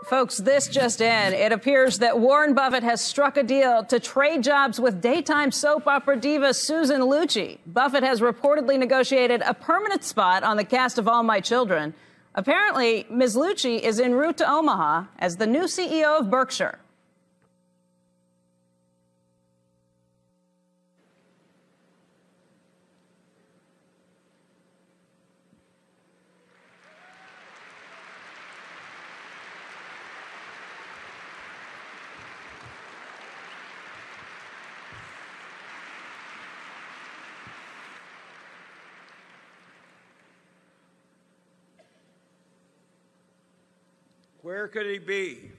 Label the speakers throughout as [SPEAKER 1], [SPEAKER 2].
[SPEAKER 1] Folks, this just in. It appears that Warren Buffett has struck a deal to trade jobs with daytime soap opera diva Susan Lucci. Buffett has reportedly negotiated a permanent spot on the cast of All My Children. Apparently, Ms. Lucci is en route to Omaha as the new CEO of Berkshire.
[SPEAKER 2] Where could he be?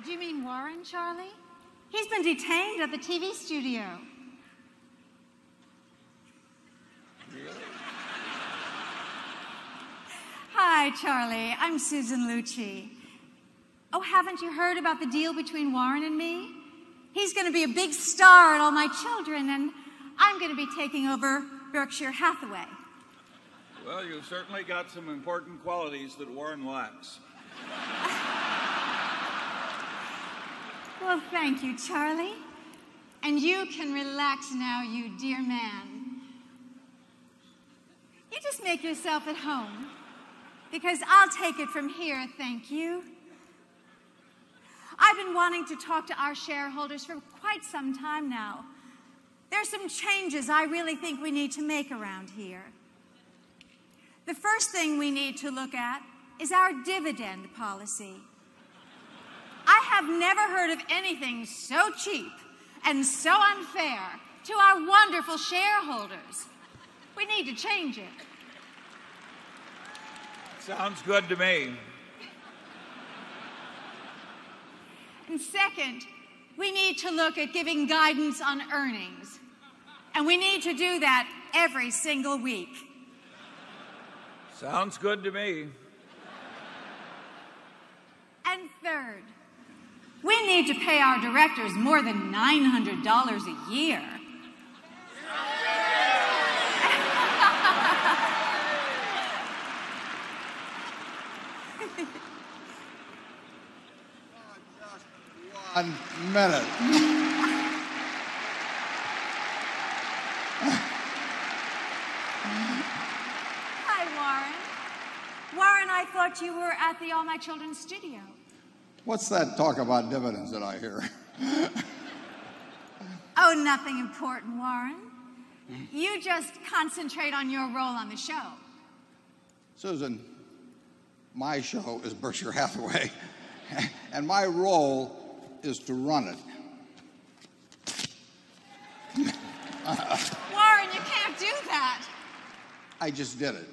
[SPEAKER 3] Do you mean Warren, Charlie? He's been detained at the TV studio.
[SPEAKER 2] Really?
[SPEAKER 3] Hi, Charlie. I'm Susan Lucci. Oh, haven't you heard about the deal between Warren and me? He's going to be a big star at All My Children, and I'm going to be taking over Berkshire Hathaway.
[SPEAKER 2] Well, you've certainly got some important qualities that Warren lacks.
[SPEAKER 3] Well, thank you, Charlie. And you can relax now, you dear man. You just make yourself at home, because I'll take it from here, thank you. I've been wanting to talk to our shareholders for quite some time now. There's some changes I really think we need to make around here. The first thing we need to look at is our dividend policy. I have never heard of anything so cheap and so unfair to our wonderful shareholders. We need to change it.
[SPEAKER 2] Sounds good to me.
[SPEAKER 3] And second, we need to look at giving guidance on earnings. And we need to do that every single week.
[SPEAKER 2] Sounds good to me.
[SPEAKER 3] And third, we need to pay our directors more than $900 a year.
[SPEAKER 4] One minute.
[SPEAKER 3] Hi, Warren. Warren, I thought you were at the All My Children studio.
[SPEAKER 4] What's that talk about dividends that I hear?
[SPEAKER 3] Oh, nothing important, Warren. You just concentrate on your role on the show.
[SPEAKER 4] Susan, my show is Berkshire Hathaway, and my role is to run it.
[SPEAKER 3] Warren, you can't do that.
[SPEAKER 4] I just did it.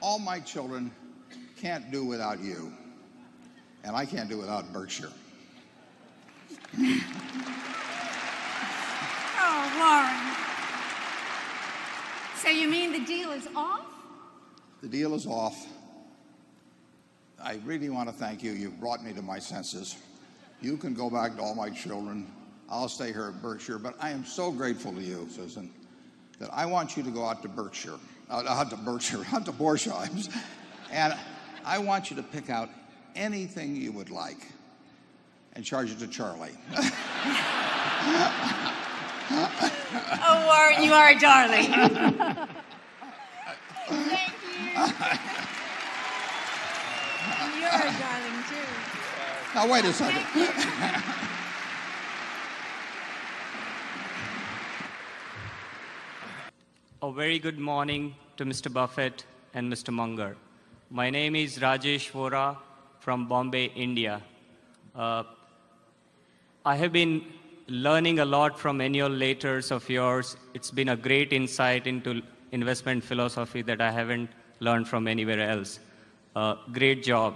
[SPEAKER 4] All My Children can't do without you, and I can't do without Berkshire.
[SPEAKER 3] Oh, Warren. So you mean the deal is off?
[SPEAKER 4] The deal is off. I really want to thank you. You've brought me to my senses. You can go back to All My Children. I'll stay here at Berkshire. But I am so grateful to you, Susan, that I want you to go out to Berkshire, out to Borsheim's, and I want you to pick out anything you would like and charge it to Charlie.
[SPEAKER 3] Oh, Warren, you are a darling. Thank you. You're a darling, too.
[SPEAKER 4] Now, wait a second.
[SPEAKER 5] A very good morning to Mr. Buffett and Mr. Munger. My name is Rajesh Vora from Bombay, India. I have been learning a lot from annual letters of yours. It's been a great insight into investment philosophy that I haven't learned from anywhere else. Great job.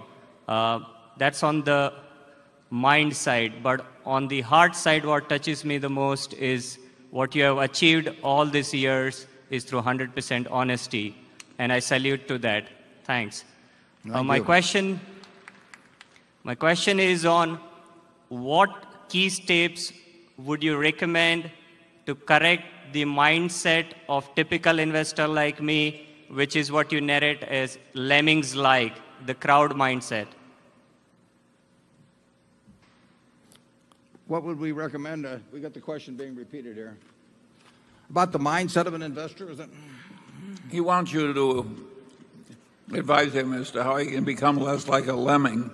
[SPEAKER 5] That's on the mind side, but on the heart side, what touches me the most is what you have achieved all these years is through 100% honesty, and I salute to that. Thanks. My question is on what key steps would you recommend to correct the mindset of typical investor like me, which is what you narrate as lemmings-like, the crowd mindset?
[SPEAKER 4] What would we recommend? We got the question being repeated here. About the mindset of an investor, is it?
[SPEAKER 2] He wants you to advise him as to how he can become less like a lemming.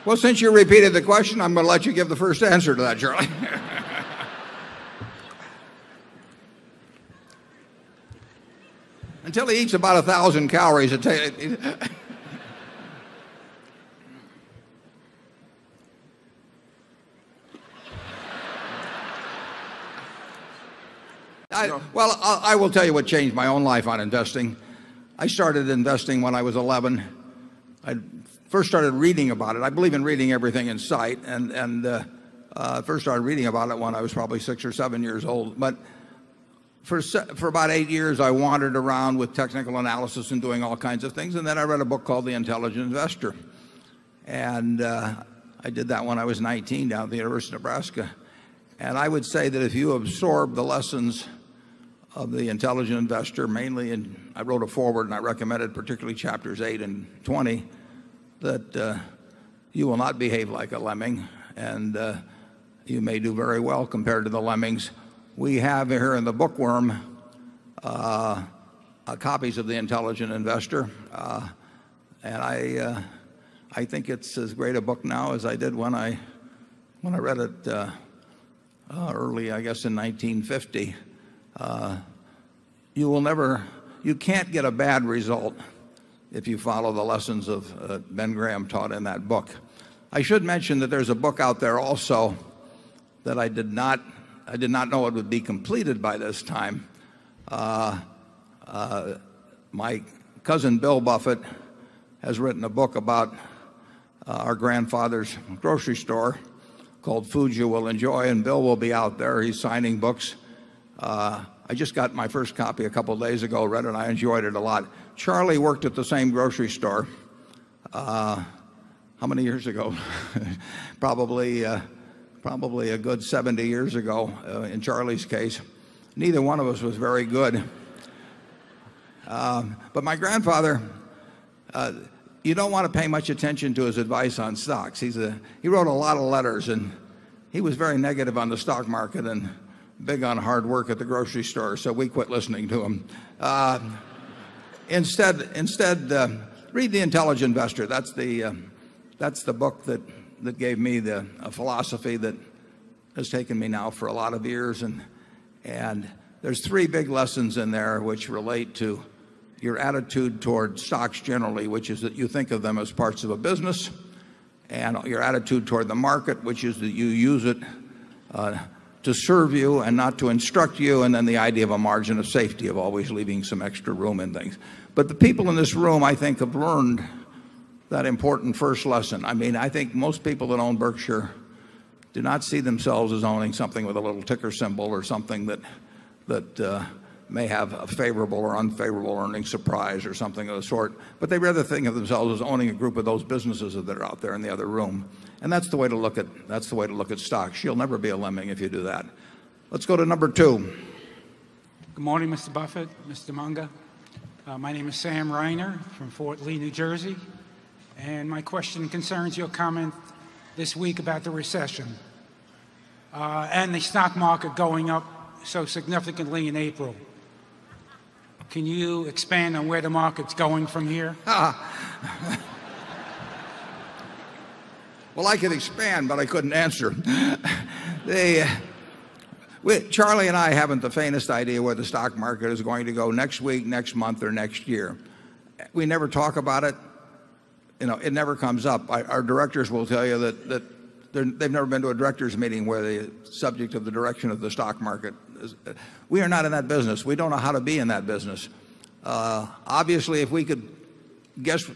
[SPEAKER 4] Well, since you repeated the question, I'm going to let you give the first answer to that, Charlie. Until he eats about 1,000 calories a day. Well, I will tell you what changed my own life on investing. I started investing when I was 11. I first started reading about it. I believe in reading everything in sight, and first started reading about it when I was probably 6 or 7 years old. But for about 8 years, I wandered around with technical analysis and doing all kinds of things. And then I read a book called The Intelligent Investor. And I did that when I was 19 down at the University of Nebraska. And I would say that if you absorb the lessons of The Intelligent Investor, mainly, and I wrote a foreword and I recommended particularly chapters 8 and 20, that you will not behave like a lemming, and you may do very well compared to the lemmings. We have here in the bookworm copies of The Intelligent Investor, and I think it's as great a book now as I did when I read it early, I guess, in 1950. You can't get a bad result if you follow the lessons of Ben Graham taught in that book. I should mention that there's a book out there also that I did not know it would be completed by this time. My cousin Bill Buffett has written a book about our grandfather's grocery store called Foods You Will Enjoy, and Bill will be out there. He's signing books. I just got my first copy a couple of days ago, read it, and I enjoyed it a lot. Charlie worked at the same grocery store. How many years ago? Probably a good 70 years ago in Charlie's case. Neither one of us was very good. But my grandfather, you don't want to pay much attention to his advice on stocks. He wrote a lot of letters, and he was very negative on the stock market and big on hard work at the grocery store, so we quit listening to him. Instead, read The Intelligent Investor. That's the book that gave me a philosophy that has taken me now for a lot of years, and there's 3 big lessons in there which relate to your attitude toward stocks generally, which is that you think of them as parts of a business, and your attitude toward the market, which is that you use it to serve you and not to instruct you, and then the idea of a margin of safety, of always leaving some extra room in things. But the people in this room, I think, have learned that important first lesson. I mean, I think most people that own Berkshire do not see themselves as owning something with a little ticker symbol or something that may have a favorable or unfavorable earnings surprise or something of the sort. But they rather think of themselves as owning a group of those businesses that are out there in the other room. And that's the way to look at stocks. You'll never be a lemming if you do that. Let's go to number 2.
[SPEAKER 6] Good morning, Mr. Buffett, Mr. Munger. My name is Sam Reiner from Fort Lee, New Jersey. And my question concerns your comment this week about the recession and the stock market going up so significantly in April. Can you expand on where the market's going from here?
[SPEAKER 4] Well, I could expand, but I couldn't answer. Charlie and I haven't the faintest idea where the stock market is going to go next week, next month, or next year. We never talk about it. It never comes up. Our directors will tell you that they've never been to a directors meeting where the subject of the direction of the stock market is. We are not in that business. We don't know how to be in that business. Obviously, if we could guess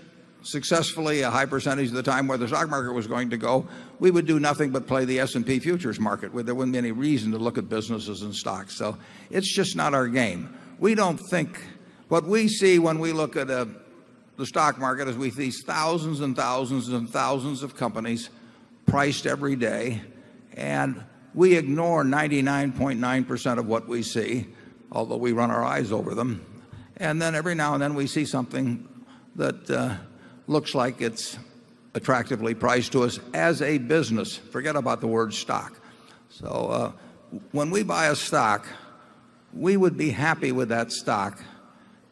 [SPEAKER 4] successfully a high percentage of the time where the stock market was going to go, we would do nothing but play the S&P futures market, where there wouldn't be any reason to look at businesses and stocks. So it's just not our game. We don't think what we see when we look at the stock market is we see thousands and thousands and thousands of companies priced every day, and we ignore 99.9% of what we see, although we run our eyes over them. And then every now and then we see something that looks like it's attractively priced to us as a business. Forget about the word stock. So when we buy a stock, we would be happy with that stock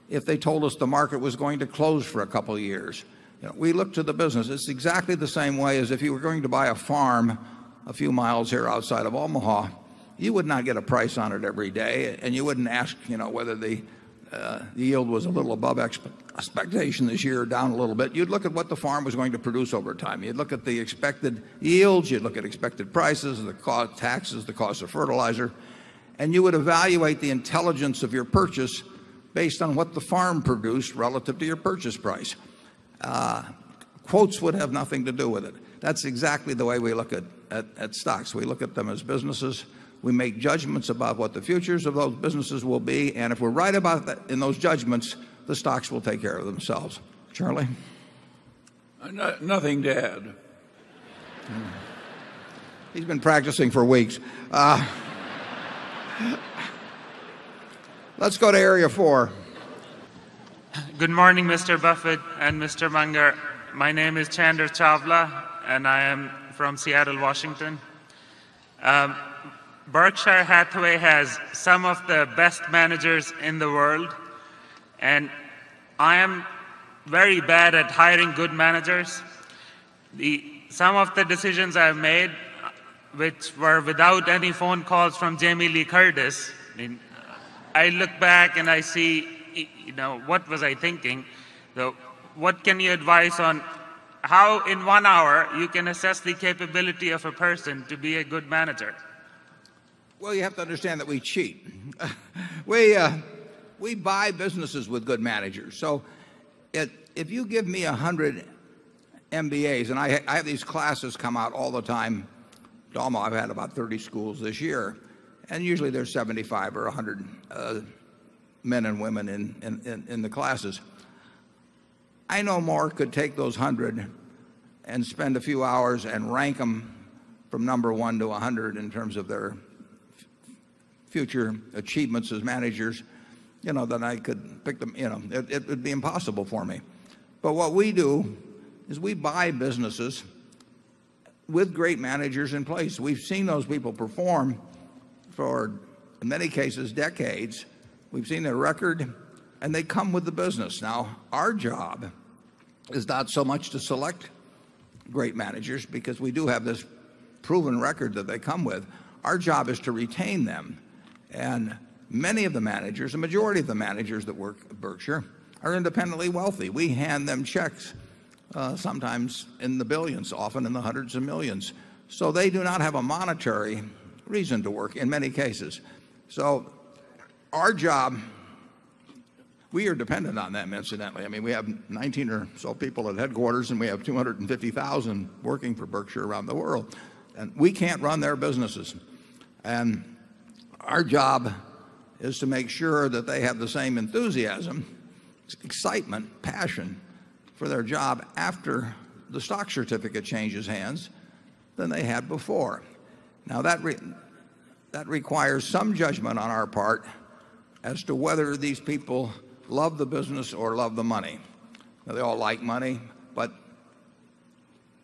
[SPEAKER 4] if they told us the market was going to close for a couple of years. We look to the business. It's exactly the same way as if you were going to buy a farm a few miles here outside of Omaha. You would not get a price on it every day, and you wouldn't ask, whether the yield was a little above expectation this year or down a little bit. You'd look at what the farm was going to produce over time. You'd look at the expected yields. You'd look at expected prices, the cost, taxes, the cost of fertilizer, and you would evaluate the intelligence of your purchase based on what the farm produced relative to your purchase price. Quotes would have nothing to do with it. That's exactly the way we look at stocks. We look at them as businesses. We make judgments about what the futures of those businesses will be, and if we're right about that in those judgments, the stocks will take care of themselves. Charlie?
[SPEAKER 2] Nothing to add.
[SPEAKER 4] He's been practicing for weeks. Let's go to area 4.
[SPEAKER 7] Good morning, Mr. Buffett and Mr. Munger. My name is Chandra Chawla, and I am from Seattle, Washington. Berkshire Hathaway has some of the best managers in the world, and I am very bad at hiring good managers. Some of the decisions I've made, which were without any phone calls from Jamie Lee Curtis, I look back and I see, what was I thinking? So what can you advise on how in 1 hour you can assess the capability of a person to be a good manager?
[SPEAKER 4] Well, you have to understand that we cheat. We buy businesses with good managers. So if you give me 100 MBAs, and I have these classes come out all the time. I've had about 30 schools this year, and usually there's 75 or 100 men and women in the classes. I no more could take those 100 and spend a few hours and rank them from number 1 to 100 in terms of their future achievements as managers, then I could pick them. It would be impossible for me. But what we do is we buy businesses with great managers in place. We've seen those people perform for, in many cases, decades. We've seen their record, and they come with the business. Now, our job is not so much to select great managers, because we do have this proven record that they come with. Our job is to retain them. And many of the managers, the majority of the managers that work at Berkshire, are independently wealthy. We hand them checks, sometimes in the billions, often in the hundreds of millions. So they do not have a monetary reason to work in many cases. So our job, we are dependent on them, incidentally. I mean, we have 19 or so people at headquarters, and we have 250,000 working for Berkshire around the world. And we can't run their businesses. And our job is to make sure that they have the same enthusiasm, excitement, passion for their job after the stock certificate changes hands than they had before. Now, that requires some judgment on our part as to whether these people love the business or love the money. Now, they all like money, but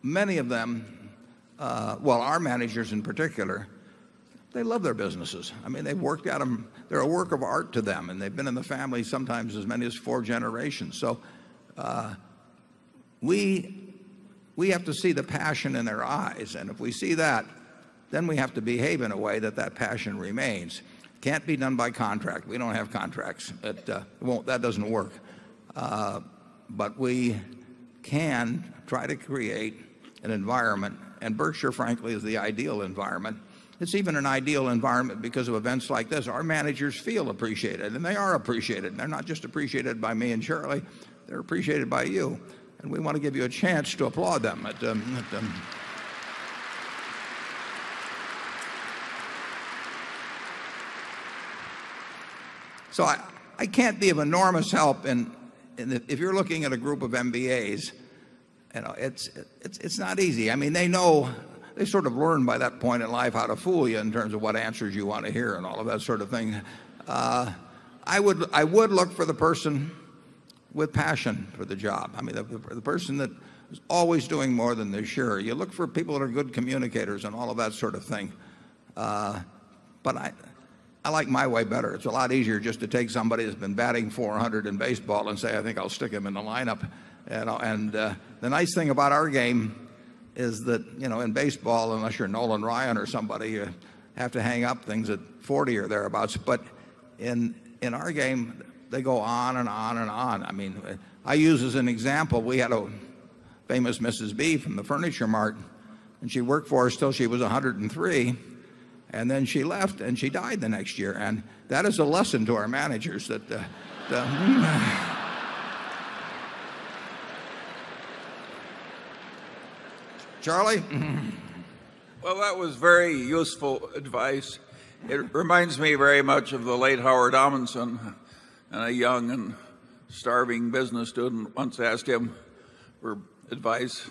[SPEAKER 4] many of them, our managers in particular, they love their businesses. I mean, they've worked at them. They're a work of art to them, and they've been in the family sometimes as many as 4 generations. So we have to see the passion in their eyes, and if we see that, then we have to behave in a way that passion remains. Can't be done by contract. We don't have contracts. That doesn't work. But we can try to create an environment, and Berkshire, frankly, is the ideal environment. It's even an ideal environment because of events like this. Our managers feel appreciated, and they are appreciated. They're not just appreciated by me and Shirley. They're appreciated by you. and we want to give you a chance to applaud them. So I can't be of enormous help if you're looking at a group of MBAs. It's not easy. I mean, they sort of learn by that point in life how to fool you in terms of what answers you want to hear and all of that sort of thing. I would look for the person with passion for the job. I mean, the person that is always doing more than they're sure. You look for people that are good communicators and all of that sort of thing. But I like my way better. It's a lot easier just to take somebody that's been batting 400 in baseball and say, I think I'll stick him in the lineup. And the nice thing about our game is that, in baseball, unless you're Nolan Ryan or somebody, you have to hang up things at 40 or thereabouts. But in our game, they go on and on and on. I mean, I use as an example, we had a famous Mrs. B from the Furniture Mart, and she worked for us till she was 103. And then she left and she died the next year. And that is a lesson to our managers that Charlie?
[SPEAKER 2] Well, that was very useful advice. It reminds me very much of the late Howard Amundsen, and a young and starving business student once asked him for advice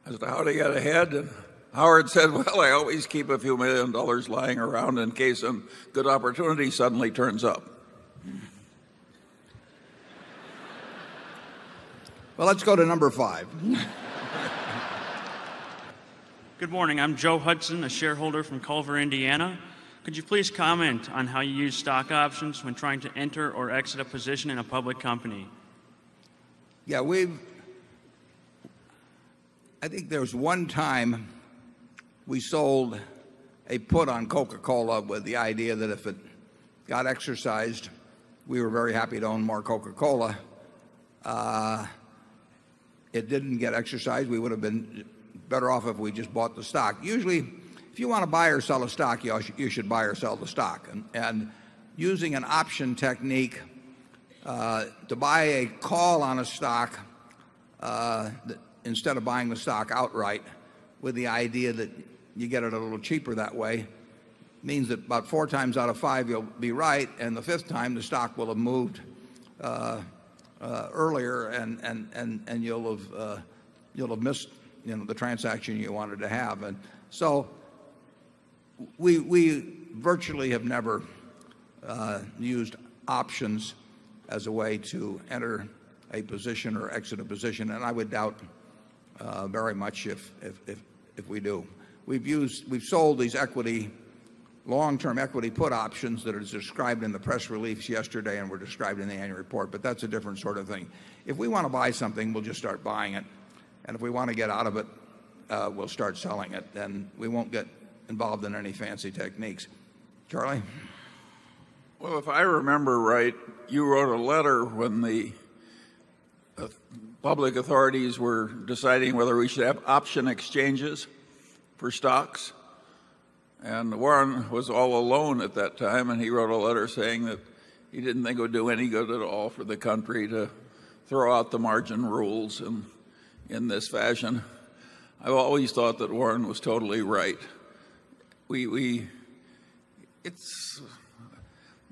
[SPEAKER 2] as to how to get ahead. And Howard said, well, I always keep a few $1 million lying around in case a good opportunity suddenly turns up.
[SPEAKER 4] Well, let's go to number 5.
[SPEAKER 8] Good morning. I'm Joe Hudson, a shareholder from Culver, Indiana. Could you please comment on how you use stock options when trying to enter or exit a position in a public company?
[SPEAKER 4] Yeah, I think there was one time we sold a put on Coca-Cola with the idea that if it got exercised, we were very happy to own more Coca-Cola. It didn't get exercised. We would have been better off if we just bought the stock. Usually, if you want to buy or sell a stock, you should buy or sell the stock. And using an option technique to buy a call on a stock instead of buying the stock outright with the idea that you get it a little cheaper that way means that about 4 times out of 5 you'll be right, and the 5th time the stock will have moved earlier, and you'll have missed the transaction you wanted to have. And so we virtually have never used options as a way to enter a position or exit a position, and I would doubt very much if we do. We've sold these long-term equity put options that are described in the press release yesterday and were described in the annual report, but that's a different sort of thing. If we want to buy something, we'll just start buying it, and if we want to get out of it, we'll start selling it, and we won't get involved in any fancy techniques. Charlie?
[SPEAKER 2] Well, if I remember right, you wrote a letter when the public authorities were deciding whether we should have option exchanges for stocks. And Warren was all alone at that time, and he wrote a letter saying that he didn't think it would do any good at all for the country to throw out the margin rules in this fashion. I've always thought that Warren was totally right. It's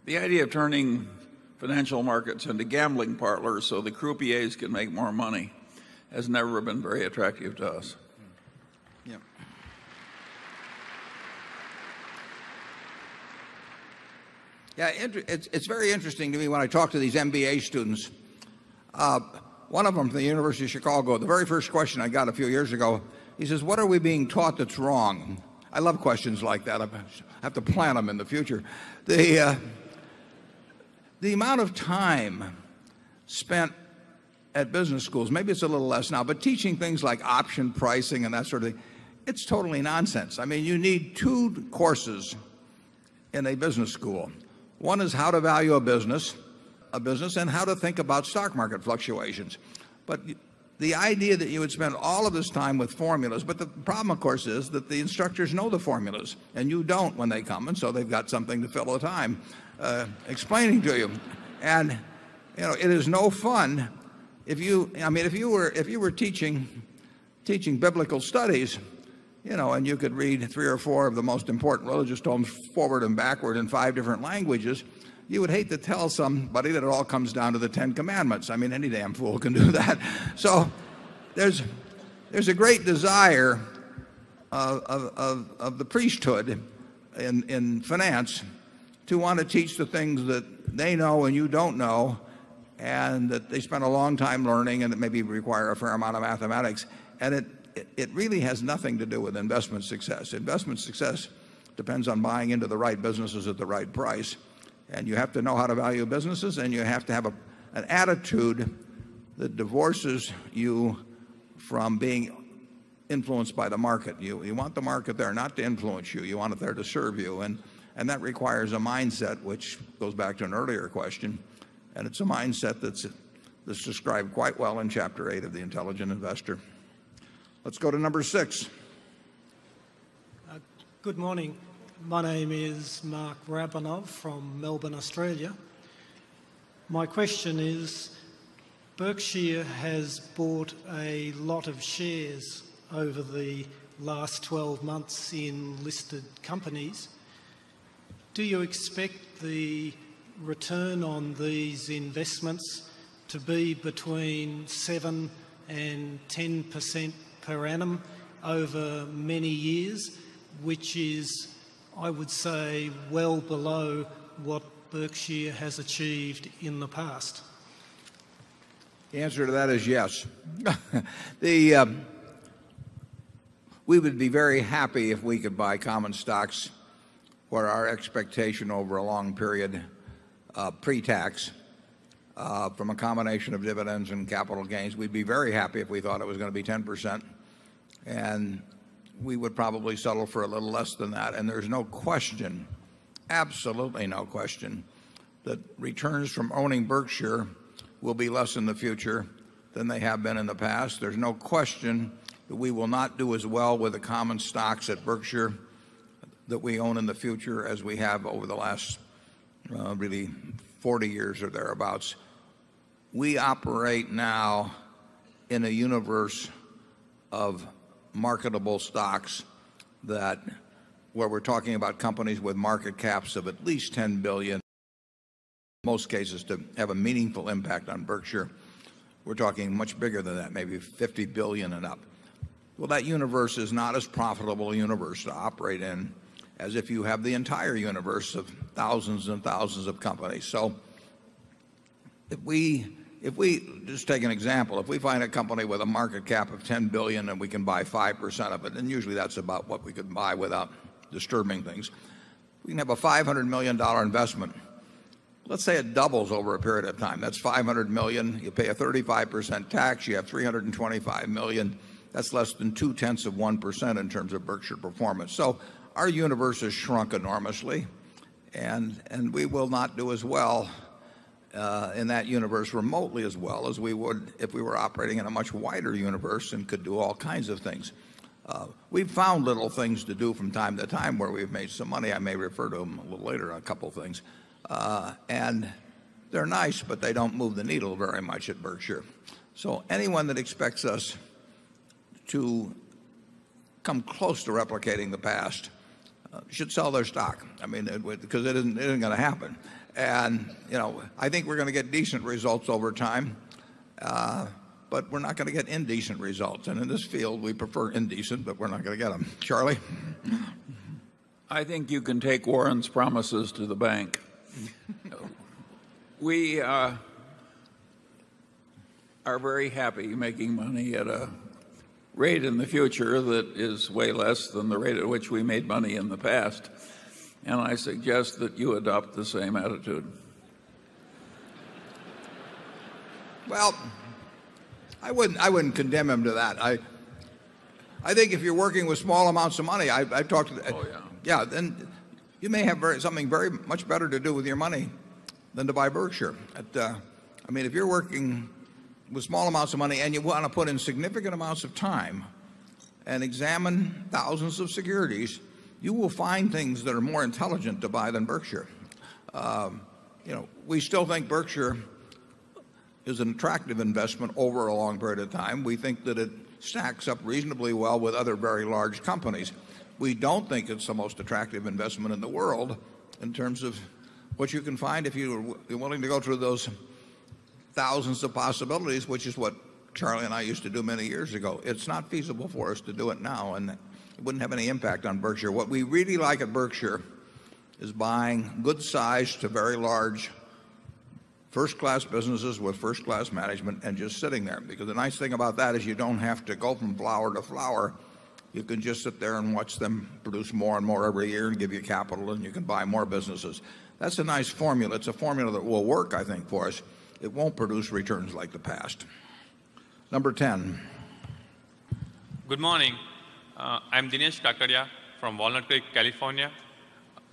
[SPEAKER 2] the idea of turning financial markets into gambling parlors so the croupiers can make more money has never been very attractive to us.
[SPEAKER 4] Yeah. Yeah, it's very interesting to me when I talk to these MBA students. One of them from the University of Chicago, the very first question I got a few years ago, he says, what are we being taught that's wrong? I love questions like that. I have to plan them in the future. The amount of time spent at business schools, maybe it's a little less now, but teaching things like option pricing and that sort of thing, it's totally nonsense. I mean, you need 2 courses in a business school. One is how to value a business and how to think about stock market fluctuations. But the idea that you would spend all of this time with formulas, but the problem, of course, is that the instructors know the formulas, and you don't when they come, and so they've got something to fill the time explaining to you. And, it is no fun if you were teaching biblical studies, and you could read 3 or 4 of the most important religious tomes forward and backward in 5 different languages, you would hate to tell somebody that it all comes down to the 10 Commandments. I mean, any damn fool can do that. So there's a great desire of the priesthood in finance to want to teach the things that they know and you don't know, and that they spend a long time learning, and that maybe require a fair amount of mathematics. And it really has nothing to do with investment success. Investment success depends on buying into the right businesses at the right price. And you have to know how to value businesses, and you have to have an attitude that divorces you from being influenced by the market. You want the market there not to influence you. You want it there to serve you. And that requires a mindset, which goes back to an earlier question. And it's a mindset that's described quite well in Chapter 8 of The Intelligent Investor. Let's go to number 6.
[SPEAKER 9] Good morning. My name is Mark Rabinov from Melbourne, Australia. My question is, Berkshire has bought a lot of shares over the last 12 months in listed companies. Do you expect the return on these investments to be between 7 and 10% per annum over many years, which is, I would say, well below what Berkshire has achieved in the past?
[SPEAKER 4] The answer to that is yes. We would be very happy if we could buy common stocks where our expectation over a long period, pre-tax, from a combination of dividends and capital gains, we'd be very happy if we thought it was going to be 10%. And we would probably settle for a little less than that. And there's no question, absolutely no question, that returns from owning Berkshire will be less in the future than they have been in the past. There's no question that we will not do as well with the common stocks at Berkshire that we own in the future as we have over the last really 40 years or thereabouts. We operate now in a universe of marketable stocks where we're talking about companies with market caps of at least 10 billion. In most cases, to have a meaningful impact on Berkshire, we're talking much bigger than that, maybe 50 billion and up. Well, that universe is not as profitable a universe to operate in as if you have the entire universe of thousands and thousands of companies. So if we just take an example, if we find a company with a market cap of 10 billion and we can buy 5% of it, and usually that's about what we could buy without disturbing things, we can have a $500 million investment. Let's say it doubles over a period of time. That's 500 million. You pay a 35% tax. You have 325 million. That's less than 0.2% in terms of Berkshire performance. So our universe has shrunk enormously, and we will not do as well in that universe remotely as well as we would if we were operating in a much wider universe and could do all kinds of things. We've found little things to do from time to time where we've made some money. I may refer to them a little later, a couple of things. And they're nice, but they don't move the needle very much at Berkshire. So anyone that expects us to come close to replicating the past should sell their stock. I mean, because it isn't going to happen. And, I think we're going to get decent results over time, but we're not going to get indecent results. And in this field, we prefer indecent, but we're not going to get them. Charlie?
[SPEAKER 2] I think you can take Warren's promises to the bank. We are very happy making money at a rate in the future that is way less than the rate at which we made money in the past. And I suggest that you adopt the same attitude.
[SPEAKER 4] Well, I wouldn't condemn him to that. I think if you're working with small amounts of money, I've talked to then you may have something very much better to do with your money than to buy Berkshire. I mean, if you're working with small amounts of money and you want to put in significant amounts of time and examine thousands of securities, you will find things that are more intelligent to buy than Berkshire. We still think Berkshire is an attractive investment over a long period of time. We think that it stacks up reasonably well with other very large companies. We don't think it's the most attractive investment in the world in terms of what you can find if you're willing to go through those thousands of possibilities, which is what Charlie and I used to do many years ago. It's not feasible for us to do it now, and it wouldn't have any impact on Berkshire. What we really like at Berkshire is buying good-sized to very large first-class businesses with first-class management and just sitting there. Because the nice thing about that is you don't have to go from flower to flower. You can just sit there and watch them produce more and more every year and give you capital, and you can buy more businesses. That's a nice formula. It's a formula that will work, I think, for us. It won't produce returns like the past. Number 10.
[SPEAKER 10] Good morning. I'm Dinesh Kakaria from Walnut Creek, California.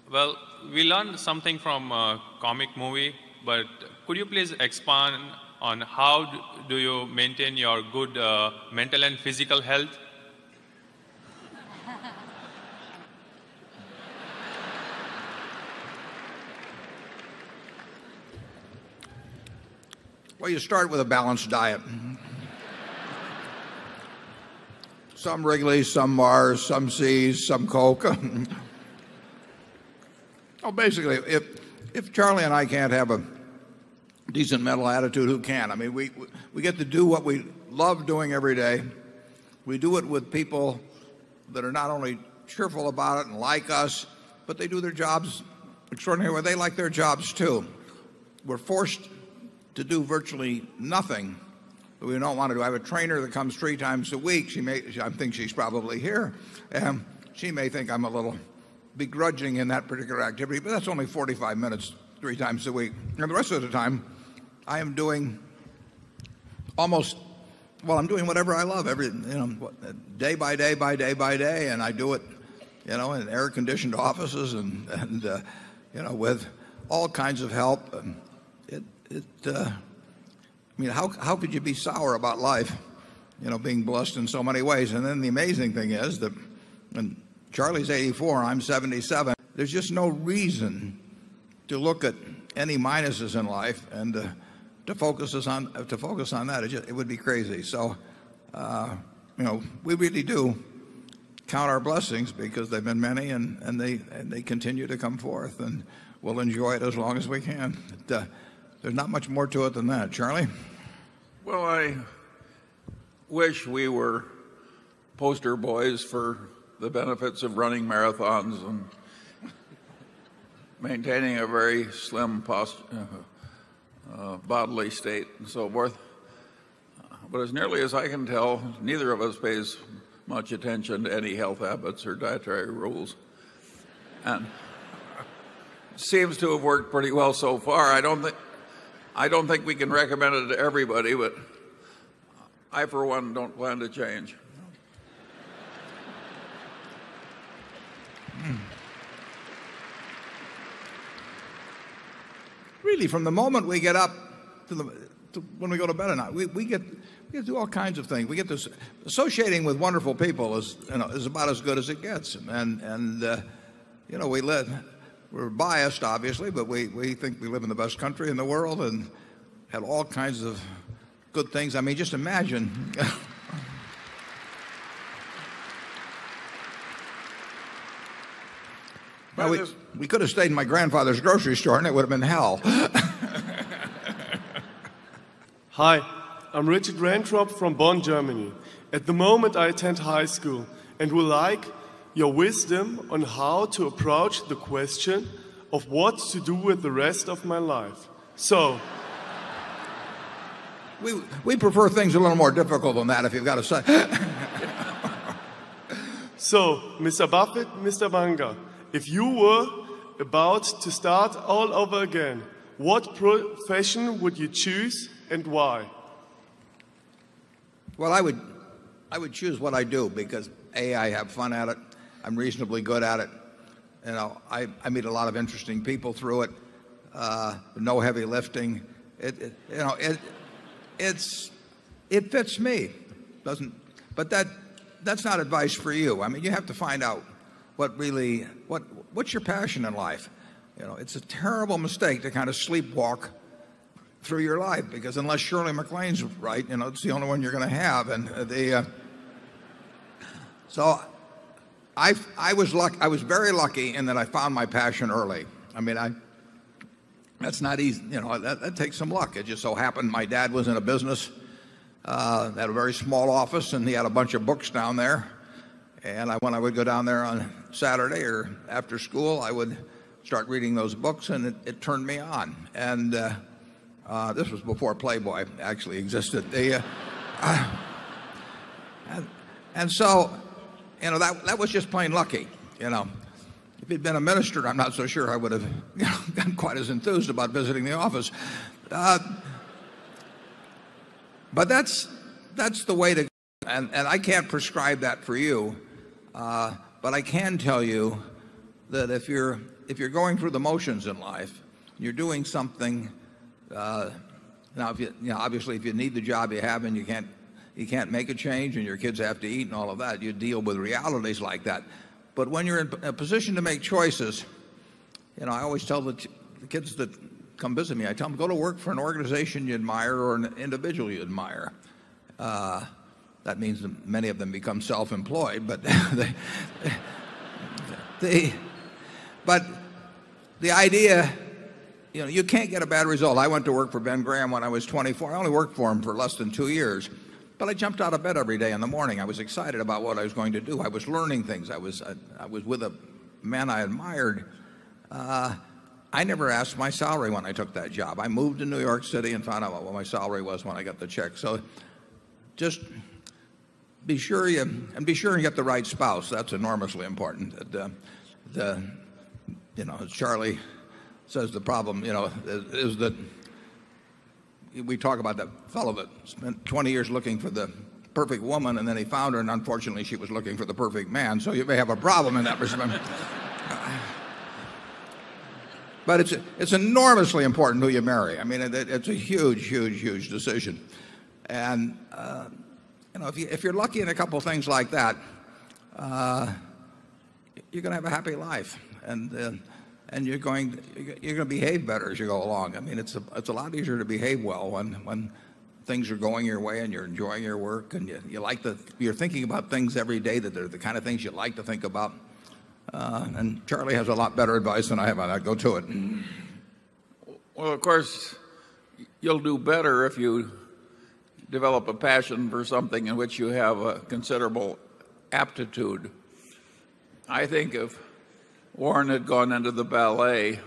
[SPEAKER 10] Well, we learned something from a comic movie, but could you please expand on how do you maintain your good mental and physical health?
[SPEAKER 4] Well, you start with a balanced diet. Some Wrigley's, some Mars, some C's, some Coke. Oh, basically, if Charlie and I can't have a decent mental attitude, who can? I mean, we get to do what we love doing every day. We do it with people that are not only cheerful about it and like us, but they do their jobs extraordinarily well. They like their jobs too. We're forced to do virtually nothing that we don't want to do. I have a trainer that comes 3 times a week. I think she's probably here. She may think I'm a little begrudging in that particular activity, but that's only 45 minutes 3 times a week. And the rest of the time, I am doing I'm doing whatever I love day by day by day by day, and I do it, in air-conditioned offices and with all kinds of help. How could you be sour about life, being blessed in so many ways? And then the amazing thing is that when Charlie's 84, I'm 77, there's just no reason to look at any minuses in life and to focus on that. It would be crazy. So, we really do count our blessings because they've been many, and they continue to come forth, and we'll enjoy it as long as we can. There's not much more to it than that. Charlie?
[SPEAKER 2] Well, I wish we were poster boys for the benefits of running marathons and maintaining a very slim bodily state and so forth. But as nearly as I can tell, neither of us pays much attention to any health habits or dietary rules. And it seems to have worked pretty well so far. I don't think we can recommend it to everybody, but I, for one, don't plan to change.
[SPEAKER 4] Really, from the moment we get up to when we go to bed at night, we get to do all kinds of things. We get this associating with wonderful people is about as good as it gets, and we're biased, obviously, but we think we live in the best country in the world and had all kinds of good things. I mean, just imagine. Well, we could have stayed in my grandfather's grocery store and it would have been hell.
[SPEAKER 11] Hi, I'm Richard Rantrop from Bonn, Germany. At the moment I attend high school and would like your wisdom on how to approach the question of what to do with the rest of my life. So,
[SPEAKER 4] we prefer things a little more difficult than that, if you've got to say.
[SPEAKER 11] So, Mr. Buffett, Mr. Munger, if you were about to start all over again, what profession would you choose and why?
[SPEAKER 4] Well, I would choose what I do because I have fun at it. I'm reasonably good at it. I meet a lot of interesting people through it. No heavy lifting. It fits me. But that's not advice for you. I mean, you have to find out what's your passion in life. It's a terrible mistake to kind of sleepwalk through your life, because unless Shirley MacLaine's right, it's the only one you're going to have. And so I was very lucky in that I found my passion early. I mean, that's not easy. That takes some luck. It just so happened my dad was in a business, had a very small office, and he had a bunch of books down there. And when I would go down there on Saturday or after school, I would start reading those books, and it turned me on. And this was before Playboy actually existed. And so, that was just plain lucky. If he'd been a minister, I'm not so sure I would have gotten quite as enthused about visiting the office. But that's the way to go. And I can't prescribe that for you. But I can tell you that if you're going through the motions in life, you're doing something. Now, obviously, if you need the job you have and you can't make a change, and your kids have to eat and all of that, you deal with realities like that. But when you're in a position to make choices, I always tell the kids that come visit me, I tell them, go to work for an organization you admire or an individual you admire. That means that many of them become self-employed, but but the idea, you can't get a bad result. I went to work for Ben Graham when I was 24. I only worked for him for less than 2 years. But I jumped out of bed every day in the morning. I was excited about what I was going to do. I was learning things. I was with a man I admired. I never asked my salary when I took that job. I moved to New York City and found out what my salary was when I got the check. So just be sure you get the right spouse. That's enormously important. As Charlie says, the problem, is that we talk about that fellow that spent 20 years looking for the perfect woman, and then he found her, and unfortunately she was looking for the perfect man. So you may have a problem in that respect. But it's enormously important who you marry. I mean, it's a huge, huge, huge decision. And if you're lucky in a couple of things like that, you're going to have a happy life, and you're going to behave better as you go along. I mean, it's a lot easier to behave well when things are going your way and you're enjoying your work, and you're thinking about things every day that are the kind of things you like to think about. And Charlie has a lot better advice than I have on that. Go to it.
[SPEAKER 2] Well, of course, you'll do better if you develop a passion for something in which you have a considerable aptitude. I think if Warren had gone into the ballet,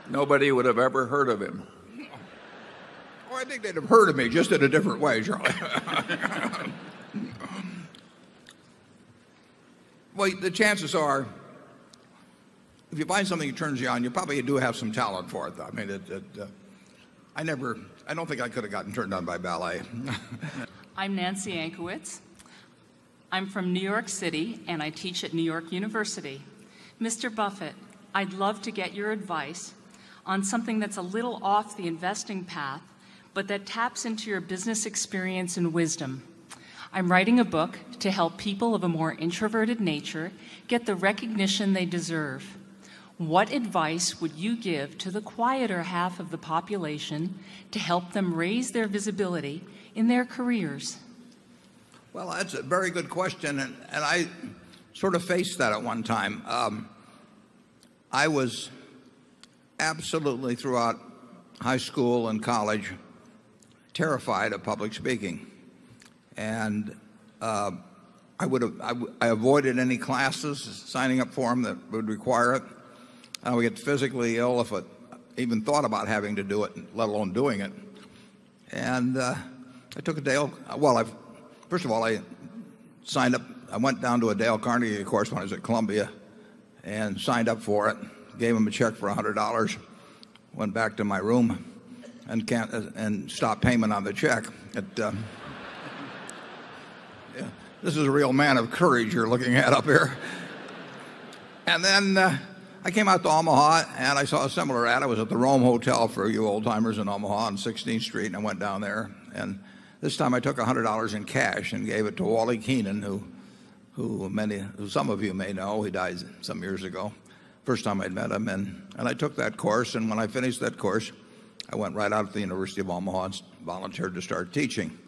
[SPEAKER 2] nobody would have ever heard of him.
[SPEAKER 4] Oh, I think they'd have heard of me, just in a different way, Charlie. Well, the chances are, if you find something that turns you on, you probably do have some talent for it, though. I mean, I don't think I could have gotten turned on by ballet.
[SPEAKER 12] I'm Nancy Ankowitz. I'm from New York City, and I teach at New York University. Mr. Buffett, I'd love to get your advice on something that's a little off the investing path, but that taps into your business experience and wisdom. I'm writing a book to help people of a more introverted nature get the recognition they deserve. What advice would you give to the quieter half of the population to help them raise their visibility in their careers?
[SPEAKER 4] Well, that's a very good question, and I sort of faced that at one time. I was absolutely, throughout high school and college, terrified of public speaking. And I avoided any classes, signing up for them that would require it. I would get physically ill if I even thought about having to do it, let alone doing it. And I took a Dale. First of all, I signed up. I went down to a Dale Carnegie course when I was at Columbia, and signed up for it. Gave him a check for $100. Went back to my room, and stopped payment on the check. This is a real man of courage you're looking at up here. And then I came out to Omaha, and I saw a similar ad. I was at the Rome Hotel for you old-timers in Omaha on 16th Street, and I went down there. And this time I took $100 in cash and gave it to Wally Keenan, who some of you may know. He died some years ago. First time I'd met him. And I took that course, and when I finished that course, went right out of the University of Omaha and volunteered to start teaching,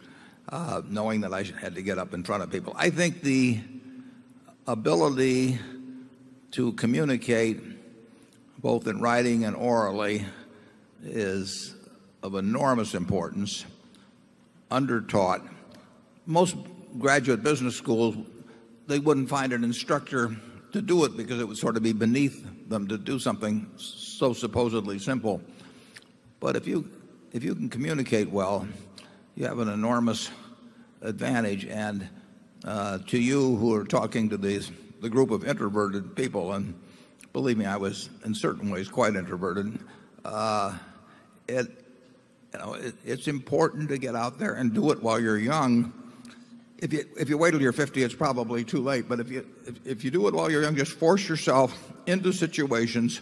[SPEAKER 4] knowing that I had to get up in front of people. I think the ability to communicate both in writing and orally is of enormous importance, undertaught. Most graduate business schools, they wouldn't find an instructor to do it because it would sort of be beneath them to do something so supposedly simple. But if you can communicate well, you have an enormous advantage. And to you who are talking to the group of introverted people, and believe me, I was in certain ways quite introverted, it's important to get out there and do it while you're young. If you wait till you're 50, it's probably too late. But if you do it while you're young, just force yourself into situations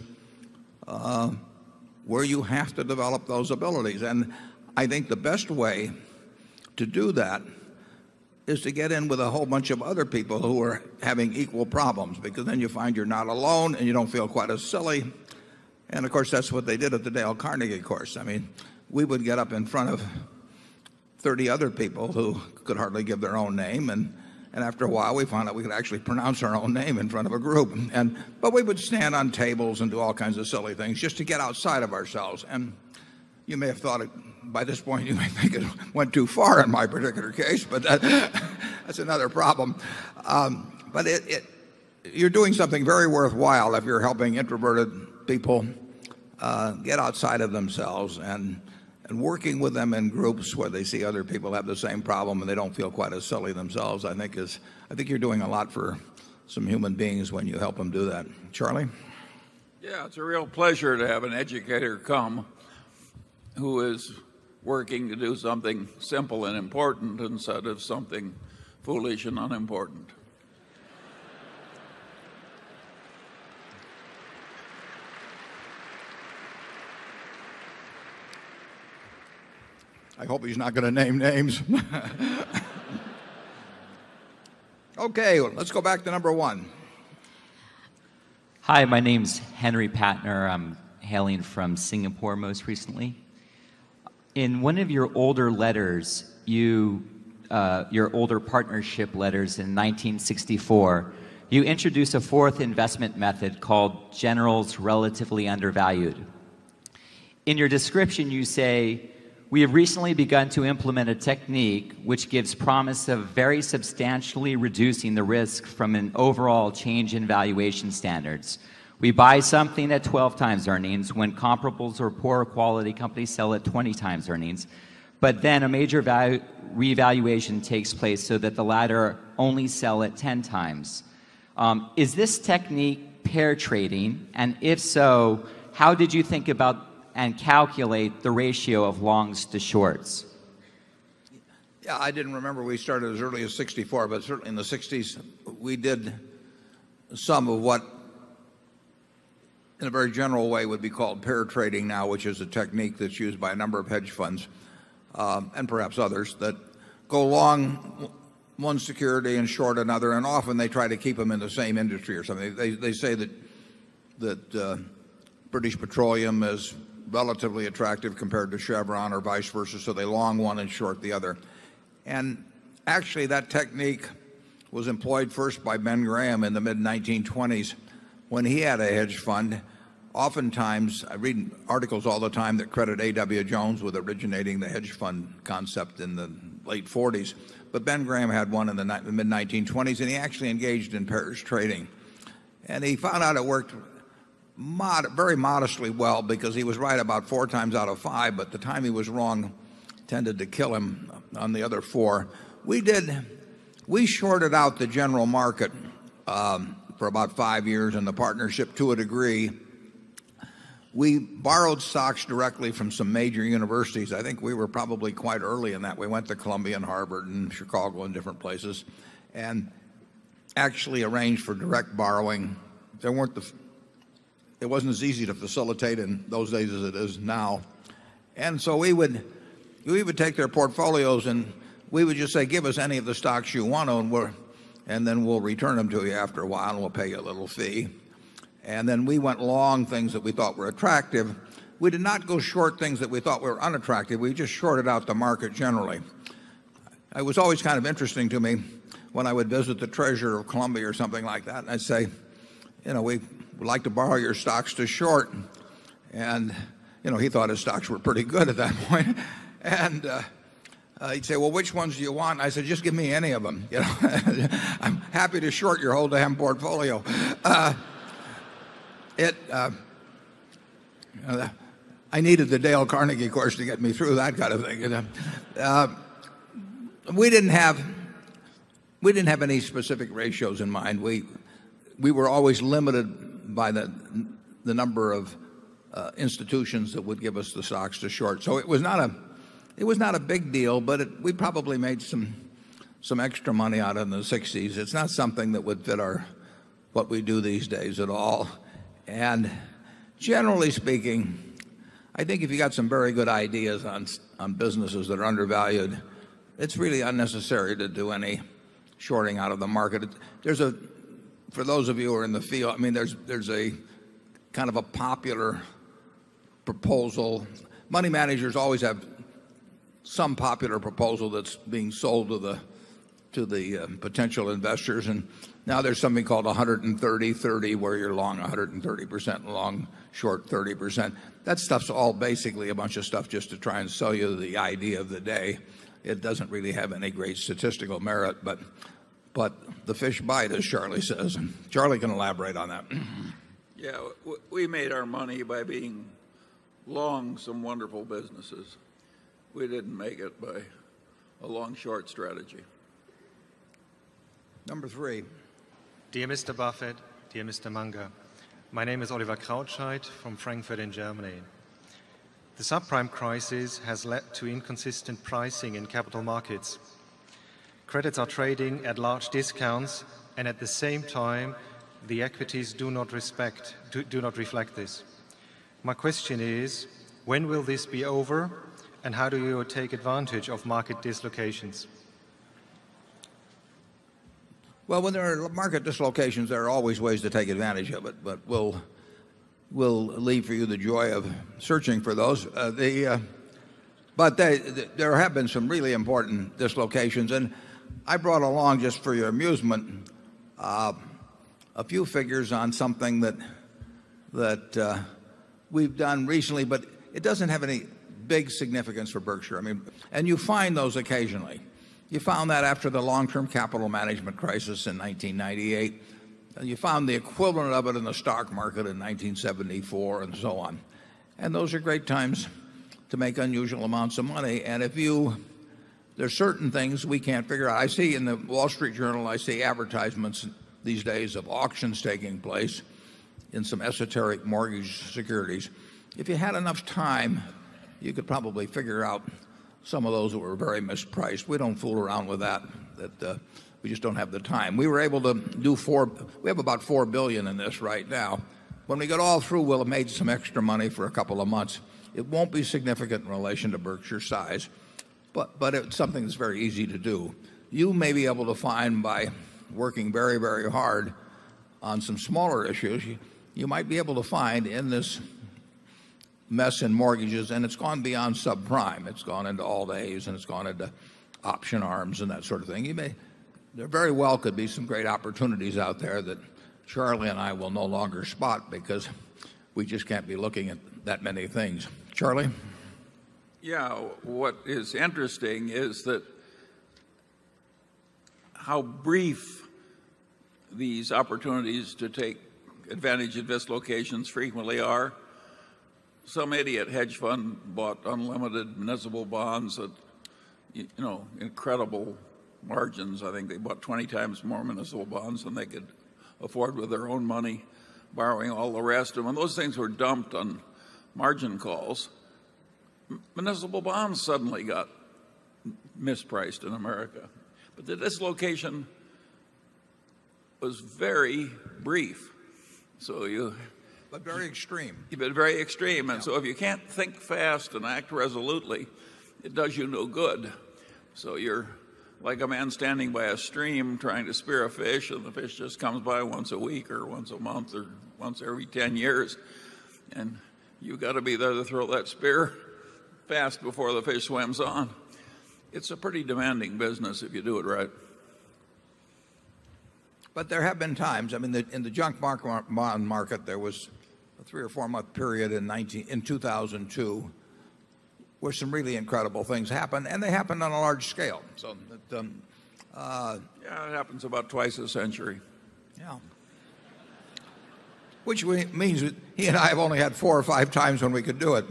[SPEAKER 4] where you have to develop those abilities. And I think the best way to do that is to get in with a whole bunch of other people who are having equal problems, because then you find you're not alone and you don't feel quite as silly. And of course, that's what they did at the Dale Carnegie course. I mean, we would get up in front of 30 other people who could hardly give their own name, and after a while we found out we could actually pronounce our own name in front of a group. But we would stand on tables and do all kinds of silly things just to get outside of ourselves. And you may have thought it, by this point you may think it went too far in my particular case, but that's another problem. But you're doing something very worthwhile if you're helping introverted people get outside of themselves and working with them in groups where they see other people have the same problem and they don't feel quite as silly themselves. I think you're doing a lot for some human beings when you help them do that. Charlie?
[SPEAKER 2] Yeah, it's a real pleasure to have an educator come who is working to do something simple and important instead of something foolish and unimportant.
[SPEAKER 4] I hope he's not going to name names. Okay, let's go back to number one.
[SPEAKER 13] Hi, my name's Henry Patner. I'm hailing from Singapore most recently. In one of your older letters, your older partnership letters in 1964, you introduced a fourth investment method called Generals Relatively Undervalued. In your description, you say, "We have recently begun to implement a technique which gives promise of very substantially reducing the risk from an overall change in valuation standards. We buy something at 12 times earnings when comparables or poorer quality companies sell at 20 times earnings, but then a major revaluation takes place so that the latter only sell at 10 times. Is this technique pair trading? And if so, how did you think about and calculate the ratio of longs to shorts?"
[SPEAKER 4] Yeah, I didn't remember we started as early as 64, but certainly in the 60s we did some of what in a very general way would be called pair trading now, which is a technique that's used by a number of hedge funds and perhaps others that go long one security and short another, and often they try to keep them in the same industry or something. They say that British Petroleum is relatively attractive compared to Chevron or vice versa, so they long one and short the other. And actually that technique was employed first by Ben Graham in the mid-1920s when he had a hedge fund. Oftentimes, I read articles all the time that credit A.W. Jones with originating the hedge fund concept in the late 40s. But Ben Graham had one in the mid-1920s, and he actually engaged in pairs trading. And he found out it worked very modestly well, because he was right about 4 times out of 5, but the time he was wrong tended to kill him on the other 4. We shorted out the general market for about 5 years in the partnership to a degree. We borrowed stocks directly from some major universities. I think we were probably quite early in that. We went to Columbia and Harvard and Chicago and different places and actually arranged for direct borrowing. It wasn't as easy to facilitate in those days as it is now. And so we would take their portfolios and we would just say, "Give us any of the stocks you want to, and then we'll return them to you after a while and we'll pay you a little fee." And then we went long things that we thought were attractive, we did not go short things that we thought were unattractive. We just shorted out the market generally. It was always kind of interesting to me when I would visit the treasurer of Columbia or something like that, and I'd say, we would like to borrow your stocks to short. And, he thought his stocks were pretty good at that point. And he'd say, well, which ones do you want? And I said, just give me any of them. I'm happy to short your whole damn portfolio. I needed the Dale Carnegie course to get me through that kind of thing. We didn't have any specific ratios in mind. We were always limited by the number of institutions that would give us the stocks to short. So it was not a big deal, but we probably made some extra money out of it in the 60s. It's not something that would fit what we do these days at all. And generally speaking, I think if you got some very good ideas on businesses that are undervalued, it's really unnecessary to do any shorting out of the market. For those of you who are in the field, there's a kind of a popular proposal. Money managers always have some popular proposal that's being sold to the potential investors, and now there's something called 130-30 where you're long 130%, long short 30%. That stuff's all basically a bunch of stuff just to try and sell you the idea of the day. It doesn't really have any great statistical merit, but the fish bite, as Charlie says. And Charlie can elaborate on that.
[SPEAKER 2] Yeah, we made our money by being long some wonderful businesses. We didn't make it by a long-short strategy.
[SPEAKER 4] Number 3.
[SPEAKER 14] Dear Mr. Buffett, dear Mr. Munger, my name is Oliver Krautscheid from Frankfurt in Germany. The subprime crisis has led to inconsistent pricing in capital markets. Credits are trading at large discounts, and at the same time, the equities do not reflect this. My question is, when will this be over, and how do you take advantage of market dislocations?
[SPEAKER 4] Well, when there are market dislocations, there are always ways to take advantage of it, but we'll leave for you the joy of searching for those. But there have been some really important dislocations, and I brought along, just for your amusement, a few figures on something that we've done recently, but it doesn't have any big significance for Berkshire. And you find those occasionally. You found that after the long-term capital management crisis in 1998. You found the equivalent of it in the stock market in 1974 and so on. And those are great times to make unusual amounts of money. And there's certain things we can't figure out. I see in the Wall Street Journal, I see advertisements these days of auctions taking place in some esoteric mortgage securities. If you had enough time, you could probably figure out some of those that were very mispriced. We don't fool around with that. We just don't have the time. We were able to do we have about $4 billion in this right now. When we get all through, we'll have made some extra money for a couple of months. It won't be significant in relation to Berkshire's size, but it's something that's very easy to do. You may be able to find, by working very, very hard on some smaller issues, you might be able to find in this mess in mortgages, and it's gone beyond subprime. It's gone into all A's, and it's gone into option arms and that sort of thing. There very well could be some great opportunities out there that Charlie and I will no longer spot because we just can't be looking at that many things. Charlie?
[SPEAKER 2] Yeah, what is interesting is that how brief these opportunities to take advantage of dislocations frequently are. Some idiot hedge fund bought unlimited municipal bonds at, incredible margins. I think they bought 20 times more municipal bonds than they could afford with their own money, borrowing all the rest. And when those things were dumped on margin calls, municipal bonds suddenly got mispriced in America. But the dislocation was very brief.
[SPEAKER 4] But very extreme.
[SPEAKER 2] But very extreme. And so if you can't think fast and act resolutely, it does you no good. So you're like a man standing by a stream trying to spear a fish, and the fish just comes by once a week or once a month or once every 10 years. And You've got to be there to throw that spear fast before the fish swims on. It's a pretty demanding business if you do it right.
[SPEAKER 4] But there have been times, I mean, in the junk bond market, there was a 3 or 4 month period in 2002 where some really incredible things happened, and they happened on a large scale. So that,
[SPEAKER 2] yeah, it happens about twice a century.
[SPEAKER 4] Yeah. Which means that he and I have only had 4 or 5 times when we could do it.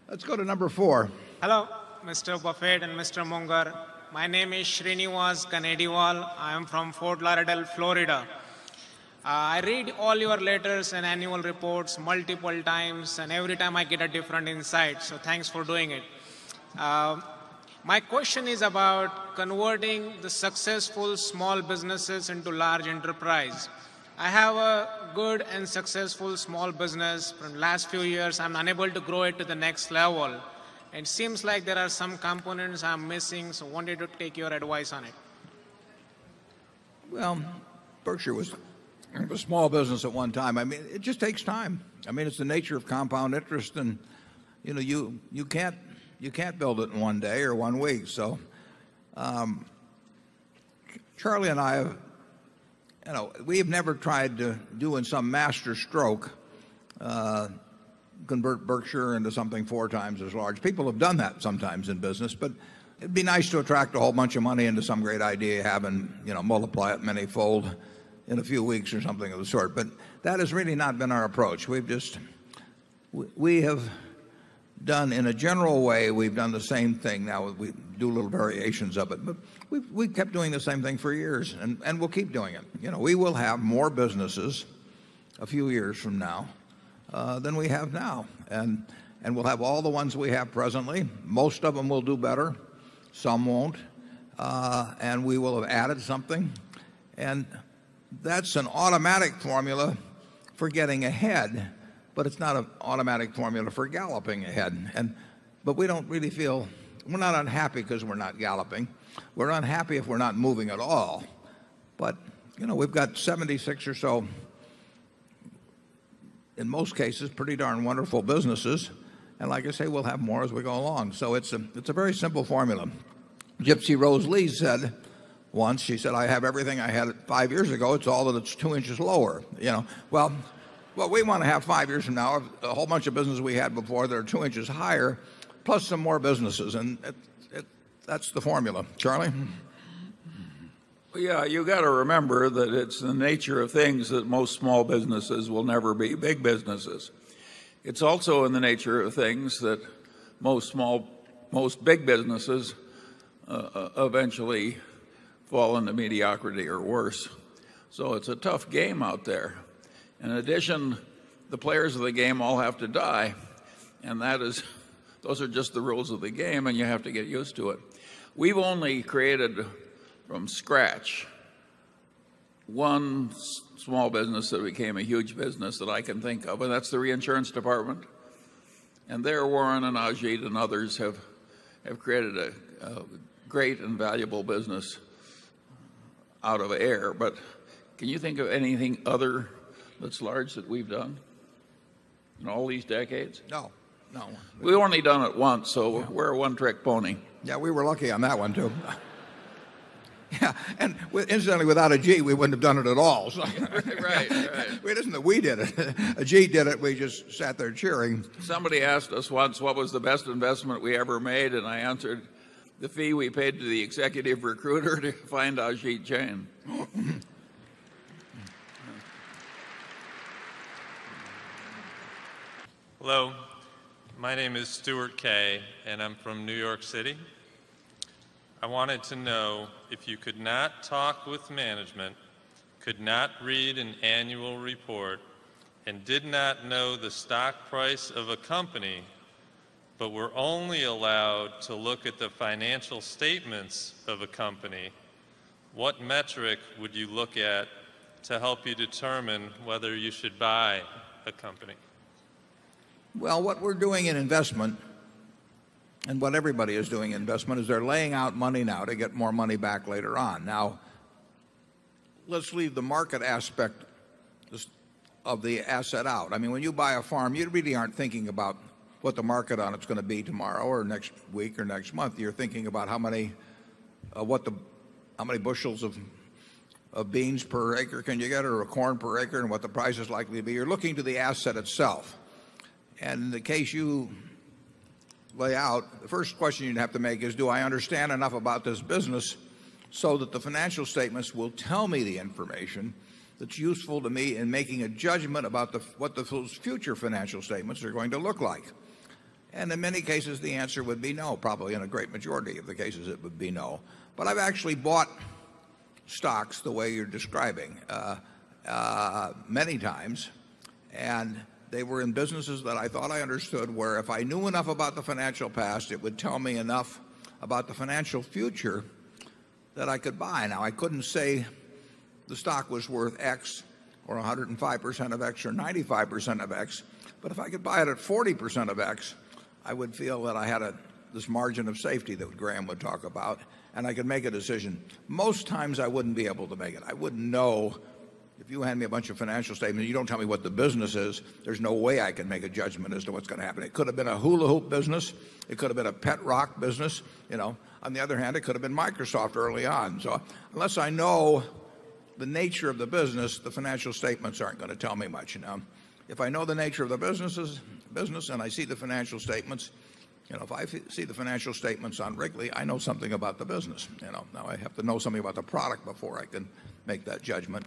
[SPEAKER 4] Let's go to number 4.
[SPEAKER 15] Hello, Mr. Buffett and Mr. Munger. My name is Srinivas Kanediwal. I am from Fort Lauderdale, Florida. I read all your letters and annual reports multiple times, and every time I get a different insight. So thanks for doing it. My question is about converting the successful small businesses into large enterprise. I have a good and successful small business. From the last few years, I'm unable to grow it to the next level. It seems like there are some components I'm missing, so wanted to take your advice on it.
[SPEAKER 4] Well, Berkshire was a small business at one time. I mean, it just takes time. I mean, it's the nature of compound interest, and you know, you can't build it in one day or 1 week. So, Charlie and I have, you know, we have never tried to do in some master stroke convert Berkshire into something 4 times as large. People have done that sometimes in business, but it'd be nice to attract a whole bunch of money into some great idea you have and, you know, multiply it many-fold in a few weeks or something of the sort. But that has really not been our approach. We have done, in a general way, we've done the same thing. Now we do little variations of it, but we kept doing the same thing for years, and we'll keep doing it. You know, we will have more businesses a few years from now than we have now, and we'll have all the ones we have presently. Most of them will do better, some won't, and we will have added something, and that's an automatic formula for getting ahead, but it's not an automatic formula for galloping ahead. But we don't really feel, we're not unhappy because we're not galloping. We're unhappy if we're not moving at all. But, you know, we've got 76 or so, in most cases, pretty darn wonderful businesses. And like I say, we'll have more as we go along. So it's a very simple formula. Gypsy Rose Lee said once, she said, I have everything I had 5 years ago. It's all that it's 2 inches lower. You know, well, what we want to have 5 years from now, a whole bunch of businesses we had before that are 2 inches higher, plus some more businesses. And that's the formula. Charlie?
[SPEAKER 2] Well, yeah, you got to remember that it's the nature of things that most small businesses will never be big businesses. It's also in the nature of things that most big businesses eventually fall into mediocrity or worse. So it's a tough game out there. In addition, the players of the game all have to die, and those are just the rules of the game, and you have to get used to it. We've only created from scratch one small business that became a huge business that I can think of, and that's the reinsurance department. And there, Warren and Ajit and others have created a great and valuable business out of air. But can you think of anything other that's large that we've done in all these decades?
[SPEAKER 4] No.
[SPEAKER 2] We've only done it once, so we're a one-trick pony.
[SPEAKER 4] Yeah, we were lucky on that one, too. Yeah, and incidentally, without a G, we wouldn't have done it at all. So.
[SPEAKER 2] Right.
[SPEAKER 4] It isn't that we did it. A G did it. We just sat there cheering.
[SPEAKER 2] Somebody asked us once what was the best investment we ever made, and I answered, the fee we paid to the executive recruiter to find Ajit Jain.
[SPEAKER 10] Hello, my name is Stuart Kay, and I'm from New York City. I wanted to know if you could not talk with management, could not read an annual report, and did not know the stock price of a company, but were only allowed to look at the financial statements of a company, what metric would you look at to help you determine whether you should buy a company?
[SPEAKER 4] Well, what we're doing in investment, and what everybody is doing in investment, is they're laying out money now to get more money back later on. Now, let's leave the market aspect of the asset out. I mean, when you buy a farm, you really aren't thinking about what the market on it's going to be tomorrow or next week or next month. You're thinking about how many bushels of beans per acre can you get, or a corn per acre, and what the price is likely to be. You're looking to the asset itself. And in the case you lay out, the first question you'd have to make is, do I understand enough about this business so that the financial statements will tell me the information that's useful to me in making a judgment about what those future financial statements are going to look like? And in many cases, the answer would be no. Probably in a great majority of the cases, it would be no. But I've actually bought stocks the way you're describing many times, and they were in businesses that I thought I understood, where if I knew enough about the financial past, it would tell me enough about the financial future that I could buy. Now, I couldn't say the stock was worth X or 105% of X or 95% of X, but if I could buy it at 40% of X, I would feel that I had this margin of safety that Graham would talk about, and I could make a decision. Most times I wouldn't be able to make it. I wouldn't know. If you hand me a bunch of financial statements, you don't tell me what the business is, there's no way I can make a judgment as to what's going to happen. It could have been a hula hoop business. It could have been a pet rock business. On the other hand, it could have been Microsoft early on. So unless I know the nature of the business, the financial statements aren't going to tell me much. If I know the nature of the business and I see the financial statements, if I see the financial statements on Wrigley, I know something about the business. Now I have to know something about the product before I can make that judgment.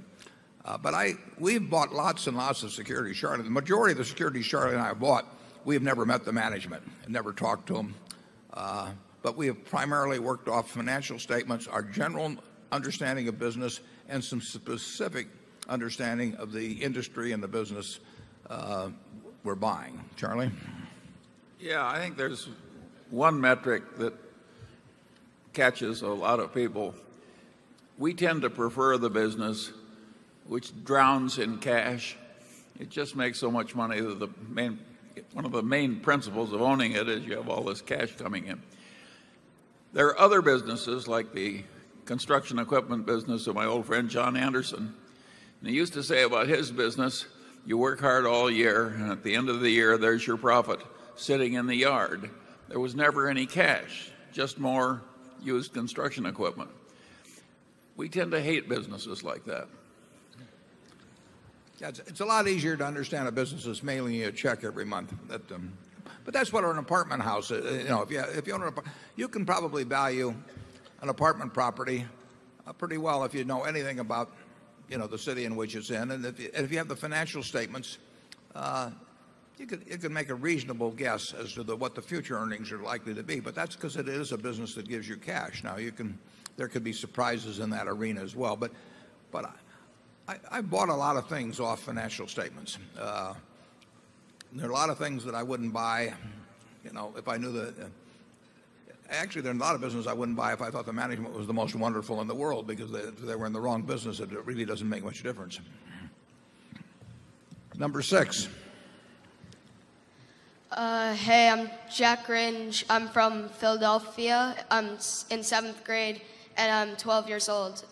[SPEAKER 4] But we've bought lots and lots of securities, Charlie. The majority of the securities Charlie and I have bought, we have never met the management and never talked to them. But we have primarily worked off financial statements, our general understanding of business, and some specific understanding of the industry and the business we're buying. Charlie?
[SPEAKER 2] Yeah, I think there's one metric that catches a lot of people. We tend to prefer the business which drowns in cash. It just makes so much money that one of the main principles of owning it is you have all this cash coming in. There are other businesses, like the construction equipment business of my old friend John Anderson. And he used to say about his business, you work hard all year, and at the end of the year, there's your profit sitting in the yard. There was never any cash, just more used construction equipment. We tend to hate businesses like that.
[SPEAKER 4] Yeah, it's a lot easier to understand a business that's mailing you a check every month. But that's what an apartment house is. If you own you can probably value an apartment property pretty well if you know anything about the city in which it's in, and if you have the financial statements, you can make a reasonable guess as to what the future earnings are likely to be. But that's because it is a business that gives you cash. Now there could be surprises in that arena as well. But I bought a lot of things off financial statements. There are a lot of things that I wouldn't buy, if I knew that. Actually, there are a lot of businesses I wouldn't buy if I thought the management was the most wonderful in the world, because if they were in the wrong business, it really doesn't make much difference. Number 6.
[SPEAKER 16] Hey, I'm Jack Ringe. I'm from Philadelphia. I'm in 7th grade, and I'm 12 years old.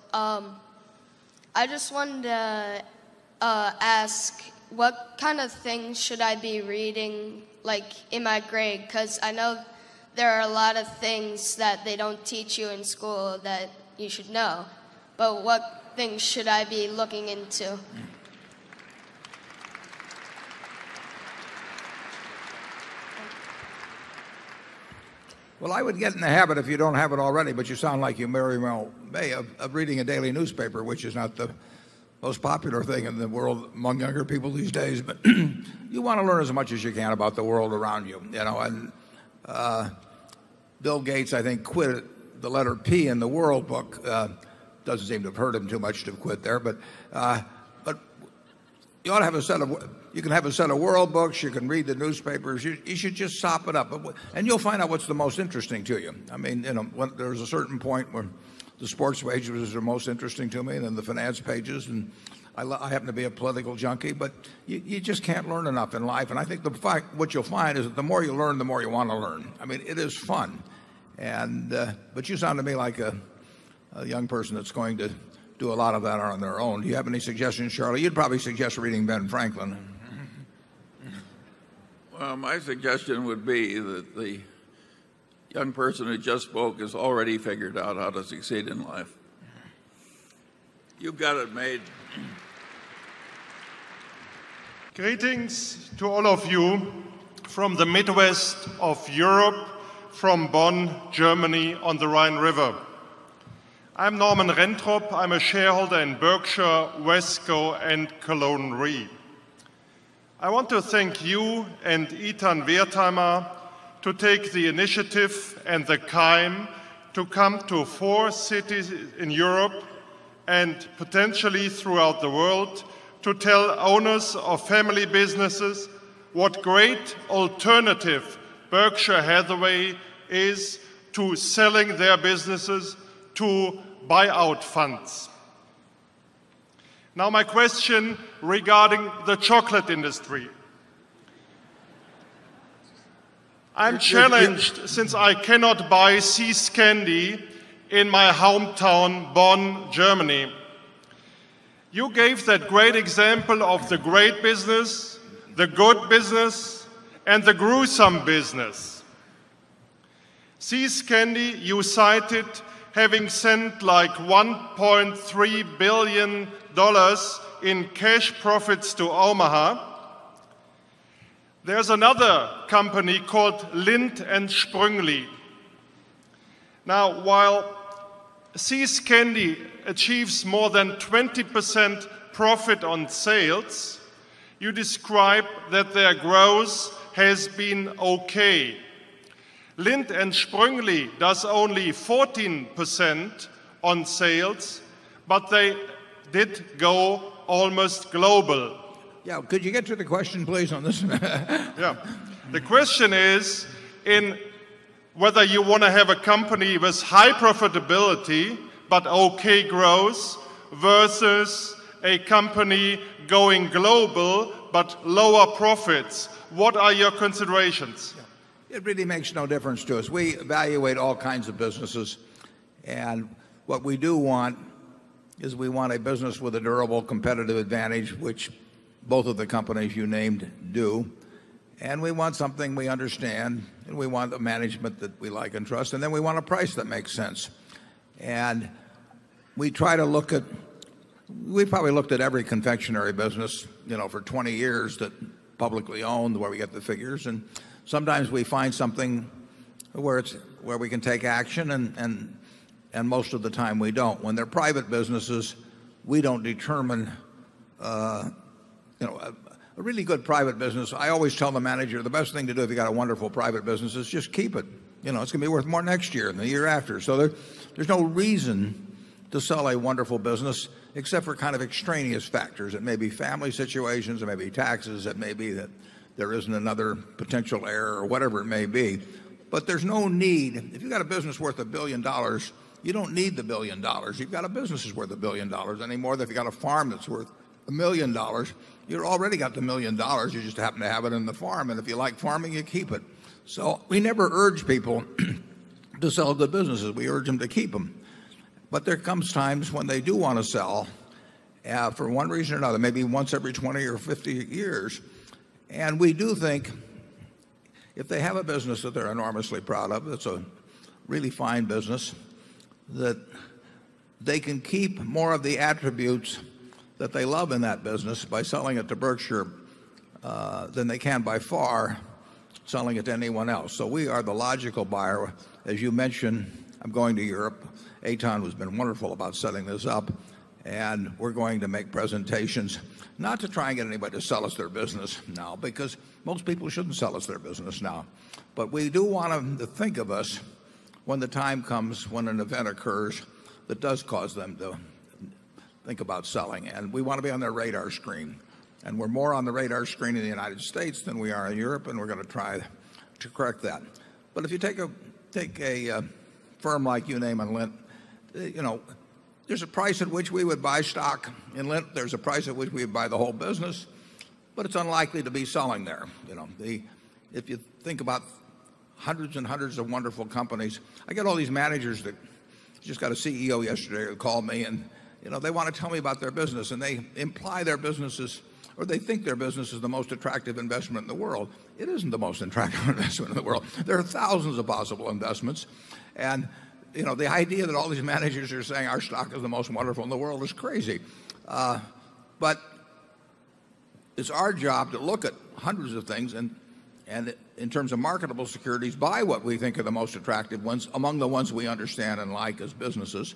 [SPEAKER 16] I just wanted to ask, what kind of things should I be reading, in my grade? Because I know there are a lot of things that they don't teach you in school that you should know. But what things should I be looking into?
[SPEAKER 4] Well, I would get in the habit, if you don't have it already, but you sound like you very well may, of reading a daily newspaper, which is not the most popular thing in the world among younger people these days. But you want to learn as much as you can about the world around you. And Bill Gates, I think, quit the letter P in the World book. Doesn't seem to have hurt him too much to quit there, but you ought to have you can have a set of world books, you can read the newspapers, you should just sop it up, and you'll find out what's the most interesting to you. I mean, there's a certain point where the sports pages are most interesting to me, and then the finance pages, and I happen to be a political junkie, but you just can't learn enough in life. And I think what you'll find is that the more you learn, the more you want to learn. I mean, it is fun. But you sound to me like a young person that's going to do a lot of that on their own. Do you have any suggestions, Charlie? You'd probably suggest reading Ben Franklin.
[SPEAKER 2] Well, my suggestion would be that the young person who just spoke has already figured out how to succeed in life. You've got it made.
[SPEAKER 17] Greetings to all of you from the Midwest of Europe, from Bonn, Germany, on the Rhine River. I'm Norman Rentrop. I'm a shareholder in Berkshire, Wesco, and Cologne Re. I want to thank you and Ethan Wertheimer to take the initiative and the time to come to 4 cities in Europe and potentially throughout the world to tell owners of family businesses what great alternative Berkshire Hathaway is to selling their businesses to buyout funds. Now my question regarding the chocolate industry. I'm challenged since I cannot buy See's candy in my hometown, Bonn, Germany. You gave that great example of the great business, the good business, and the gruesome business. See's candy, you cited having sent like $1.3 billion in cash profits to Omaha. There's another company called Lindt & Sprüngli. Now, while See's Candy achieves more than 20% profit on sales, you describe that their growth has been okay. Lindt & Sprüngli does only 14% on sales, but they did go almost global.
[SPEAKER 4] Yeah, could you get to the question, please, on this?
[SPEAKER 17] Yeah. The question is in whether you want to have a company with high profitability but okay growth versus a company going global but lower profits. What are your considerations?
[SPEAKER 4] It really makes no difference to us. We evaluate all kinds of businesses, and what we do want is we want a business with a durable competitive advantage, which both of the companies you named do. And we want something we understand, and we want a management that we like and trust, and then we want a price that makes sense. And we try to look at, we probably looked at every confectionery business, for 20 years that publicly owned, where we get the figures, and sometimes we find something where we can take action, and most of the time we don't. When they're private businesses, we don't determine, a really good private business. I always tell the manager the best thing to do if you got a wonderful private business is just keep it. It's going to be worth more next year than the year after. So there's no reason to sell a wonderful business except for kind of extraneous factors. It may be family situations, it may be taxes, it may be that there isn't another potential heir or whatever it may be. But there's no need. If you've got a business worth $1 billion, you don't need the $1 billion. You've got a business that's worth $1 billion any more than if you've got a farm that's worth $1 million. You've already got the $1 million. You just happen to have it in the farm. And if you like farming, you keep it. So we never urge people to sell good businesses. We urge them to keep them. But there comes times when they do want to sell for one reason or another, maybe once every 20 or 50 years. And we do think if they have a business that they're enormously proud of, it's a really fine business, that they can keep more of the attributes that they love in that business by selling it to Berkshire than they can by far selling it to anyone else. So we are the logical buyer. As you mentioned, I'm going to Europe. Eitan has been wonderful about setting this up, and we're going to make presentations, not to try and get anybody to sell us their business now, because most people shouldn't sell us their business now. But we do want them to think of us when the time comes, when an event occurs that does cause them to think about selling. And we want to be on their radar screen. And we're more on the radar screen in the United States than we are in Europe, and we're going to try to correct that. But if you take a firm like you name and Lindt, there's a price at which we would buy stock in Lindt. There's a price at which we would buy the whole business, but it's unlikely to be selling there. If you think about hundreds and hundreds of wonderful companies, I get all these managers that just got a CEO yesterday who called me, and they want to tell me about their business, and they imply their businesses, or they think their business is the most attractive investment in the world. It isn't the most attractive investment in the world. There are thousands of possible investments. And, the idea that all these managers are saying our stock is the most wonderful in the world is crazy. But it's our job to look at hundreds of things and in terms of marketable securities, buy what we think are the most attractive ones among the ones we understand and like as businesses.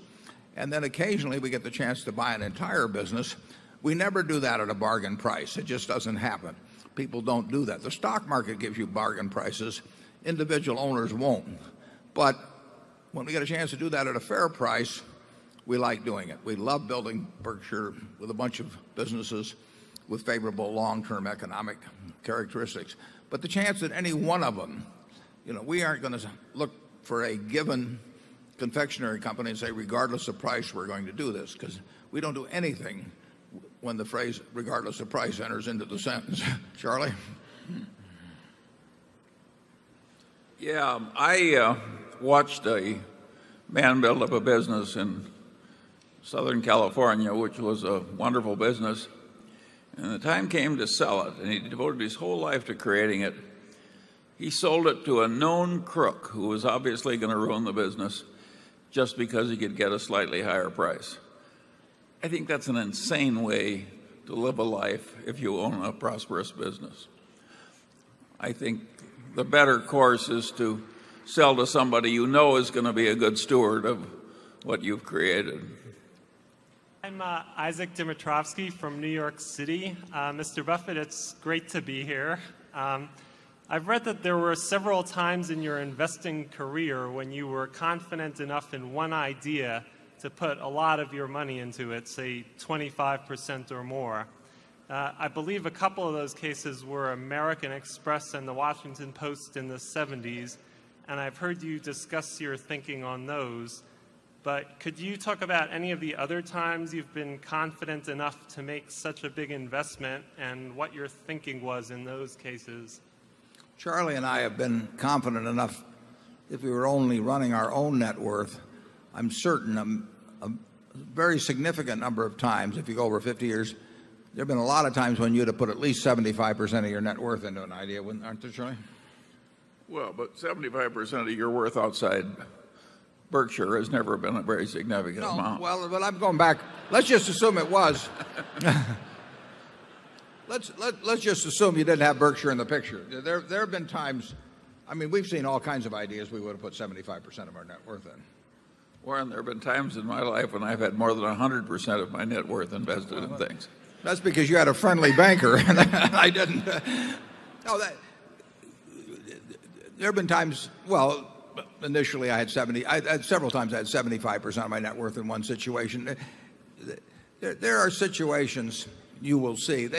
[SPEAKER 4] And then occasionally we get the chance to buy an entire business. We never do that at a bargain price. It just doesn't happen. People don't do that. The stock market gives you bargain prices. Individual owners won't. But when we get a chance to do that at a fair price, we like doing it. We love building Berkshire with a bunch of businesses with favorable long-term economic characteristics. But the chance that any one of them, we aren't going to look for a given confectionery company and say, regardless of price, we're going to do this, because we don't do anything when the phrase regardless of price enters into the sentence. Charlie?
[SPEAKER 2] Yeah, I watched a man build up a business in Southern California, which was a wonderful business. And the time came to sell it, and he devoted his whole life to creating it. He sold it to a known crook who was obviously going to ruin the business just because he could get a slightly higher price. I think that's an insane way to live a life if you own a prosperous business. I think the better course is to sell to somebody you know is going to be a good steward of what you've created.
[SPEAKER 18] I'm Isaac Dimitrovsky from New York City. Mr. Buffett, it's great to be here. I've read that there were several times in your investing career when you were confident enough in one idea to put a lot of your money into it, say 25% or more. I believe a couple of those cases were American Express and the Washington Post in the 70s, and I've heard you discuss your thinking on those. But could you talk about any of the other times you've been confident enough to make such a big investment and what your thinking was in those cases?
[SPEAKER 4] Charlie and I have been confident enough, if we were only running our own net worth, I'm certain a very significant number of times, if you go over 50 years, there have been a lot of times when you'd have put at least 75% of your net worth into an idea, aren't there, Charlie?
[SPEAKER 2] Well, but 75% of your worth outside Berkshire has never been a very significant amount.
[SPEAKER 4] Well, but I'm going back. Let's just assume it was. Let's just assume you didn't have Berkshire in the picture. There have been times, I mean, we've seen all kinds of ideas we would have put 75% of our net worth in.
[SPEAKER 2] Warren, there have been times in my life when I've had more than 100% of my net worth invested in things.
[SPEAKER 4] That's because you had a friendly banker, and I didn't. No, there have been times, well, initially I had several times I had 75% of my net worth in one situation. There are situations you will see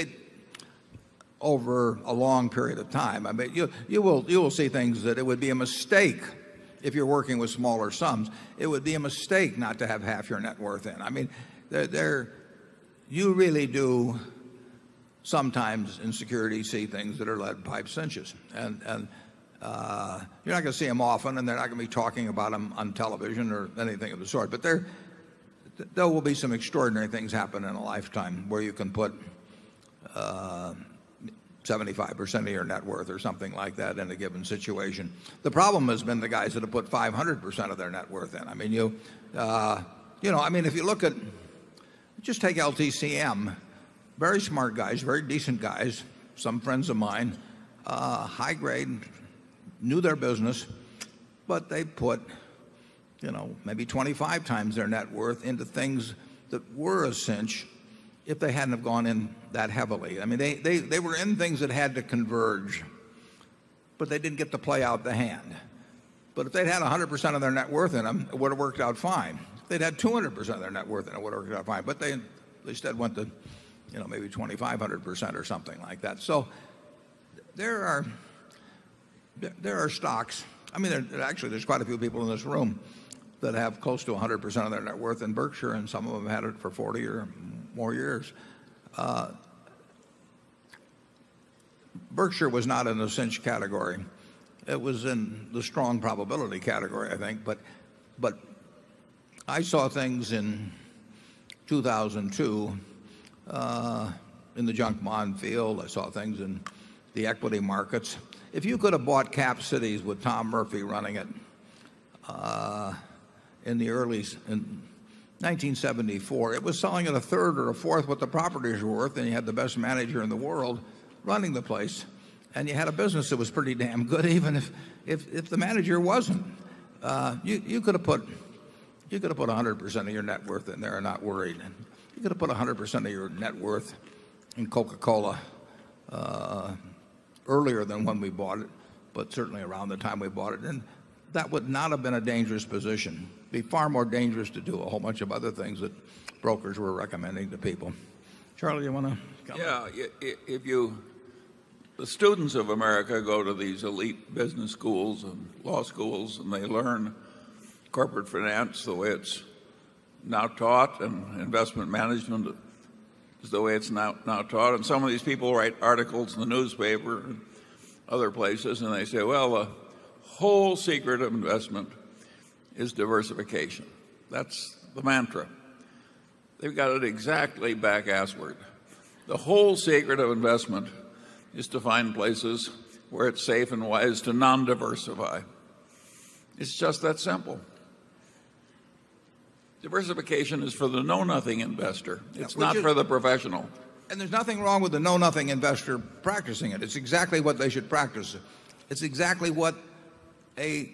[SPEAKER 4] over a long period of time. I mean, you will see things that it would be a mistake if you're working with smaller sums. It would be a mistake not to have half your net worth in. I mean, you really do sometimes in securities see things that are lead pipe cinches, and you're not going to see them often, and they're not going to be talking about them on television or anything of the sort. But there will be some extraordinary things happen in a lifetime where you can put 75% of your net worth or something like that in a given situation. The problem has been the guys that have put 500% of their net worth in. I mean, if you look at, just take LTCM, very smart guys, very decent guys, some friends of mine, high grade, knew their business, but they put, maybe 25 times their net worth into things that were a cinch if they hadn't have gone in that heavily. I mean, they were in things that had to converge, but they didn't get to play out the hand. But if they'd had 100% of their net worth in them, it would have worked out fine. If they'd had 200% of their net worth in it, it would have worked out fine. But they instead went to, maybe 2,500% or something like that. So there are stocks. I mean, there's quite a few people in this room that have close to 100% of their net worth in Berkshire, and some of them had it for 40 or more years. Berkshire was not in the cinch category. It was in the strong probability category, I think. But I saw things in 2002 in the junk bond field. I saw things in the equity markets. If you could have bought Cap Cities with Tom Murphy running it in 1974, it was selling at a third or a fourth what the properties were worth, and you had the best manager in the world running the place, and you had a business that was pretty damn good, even if the manager wasn't. You could have put 100% of your net worth in there and not worried. You could have put 100% of your net worth in Coca-Cola earlier than when we bought it, but certainly around the time we bought it. And that would not have been a dangerous position. It'd be far more dangerous to do a whole bunch of other things that brokers were recommending to people. Charlie, you want to comment?
[SPEAKER 2] Yeah, the students of America go to these elite business schools and law schools, and they learn corporate finance the way it's now taught, and investment management is the way it's now taught. And some of these people write articles in the newspaper and other places, and they say, well, the whole secret of investment is diversification. That's the mantra. They've got it exactly back-assward. The whole secret of investment is to find places where it's safe and wise to non-diversify. It's just that simple. Diversification is for the know-nothing investor. It's not for the professional.
[SPEAKER 4] And there's nothing wrong with the know-nothing investor practicing it. It's exactly what they should practice. It's exactly what a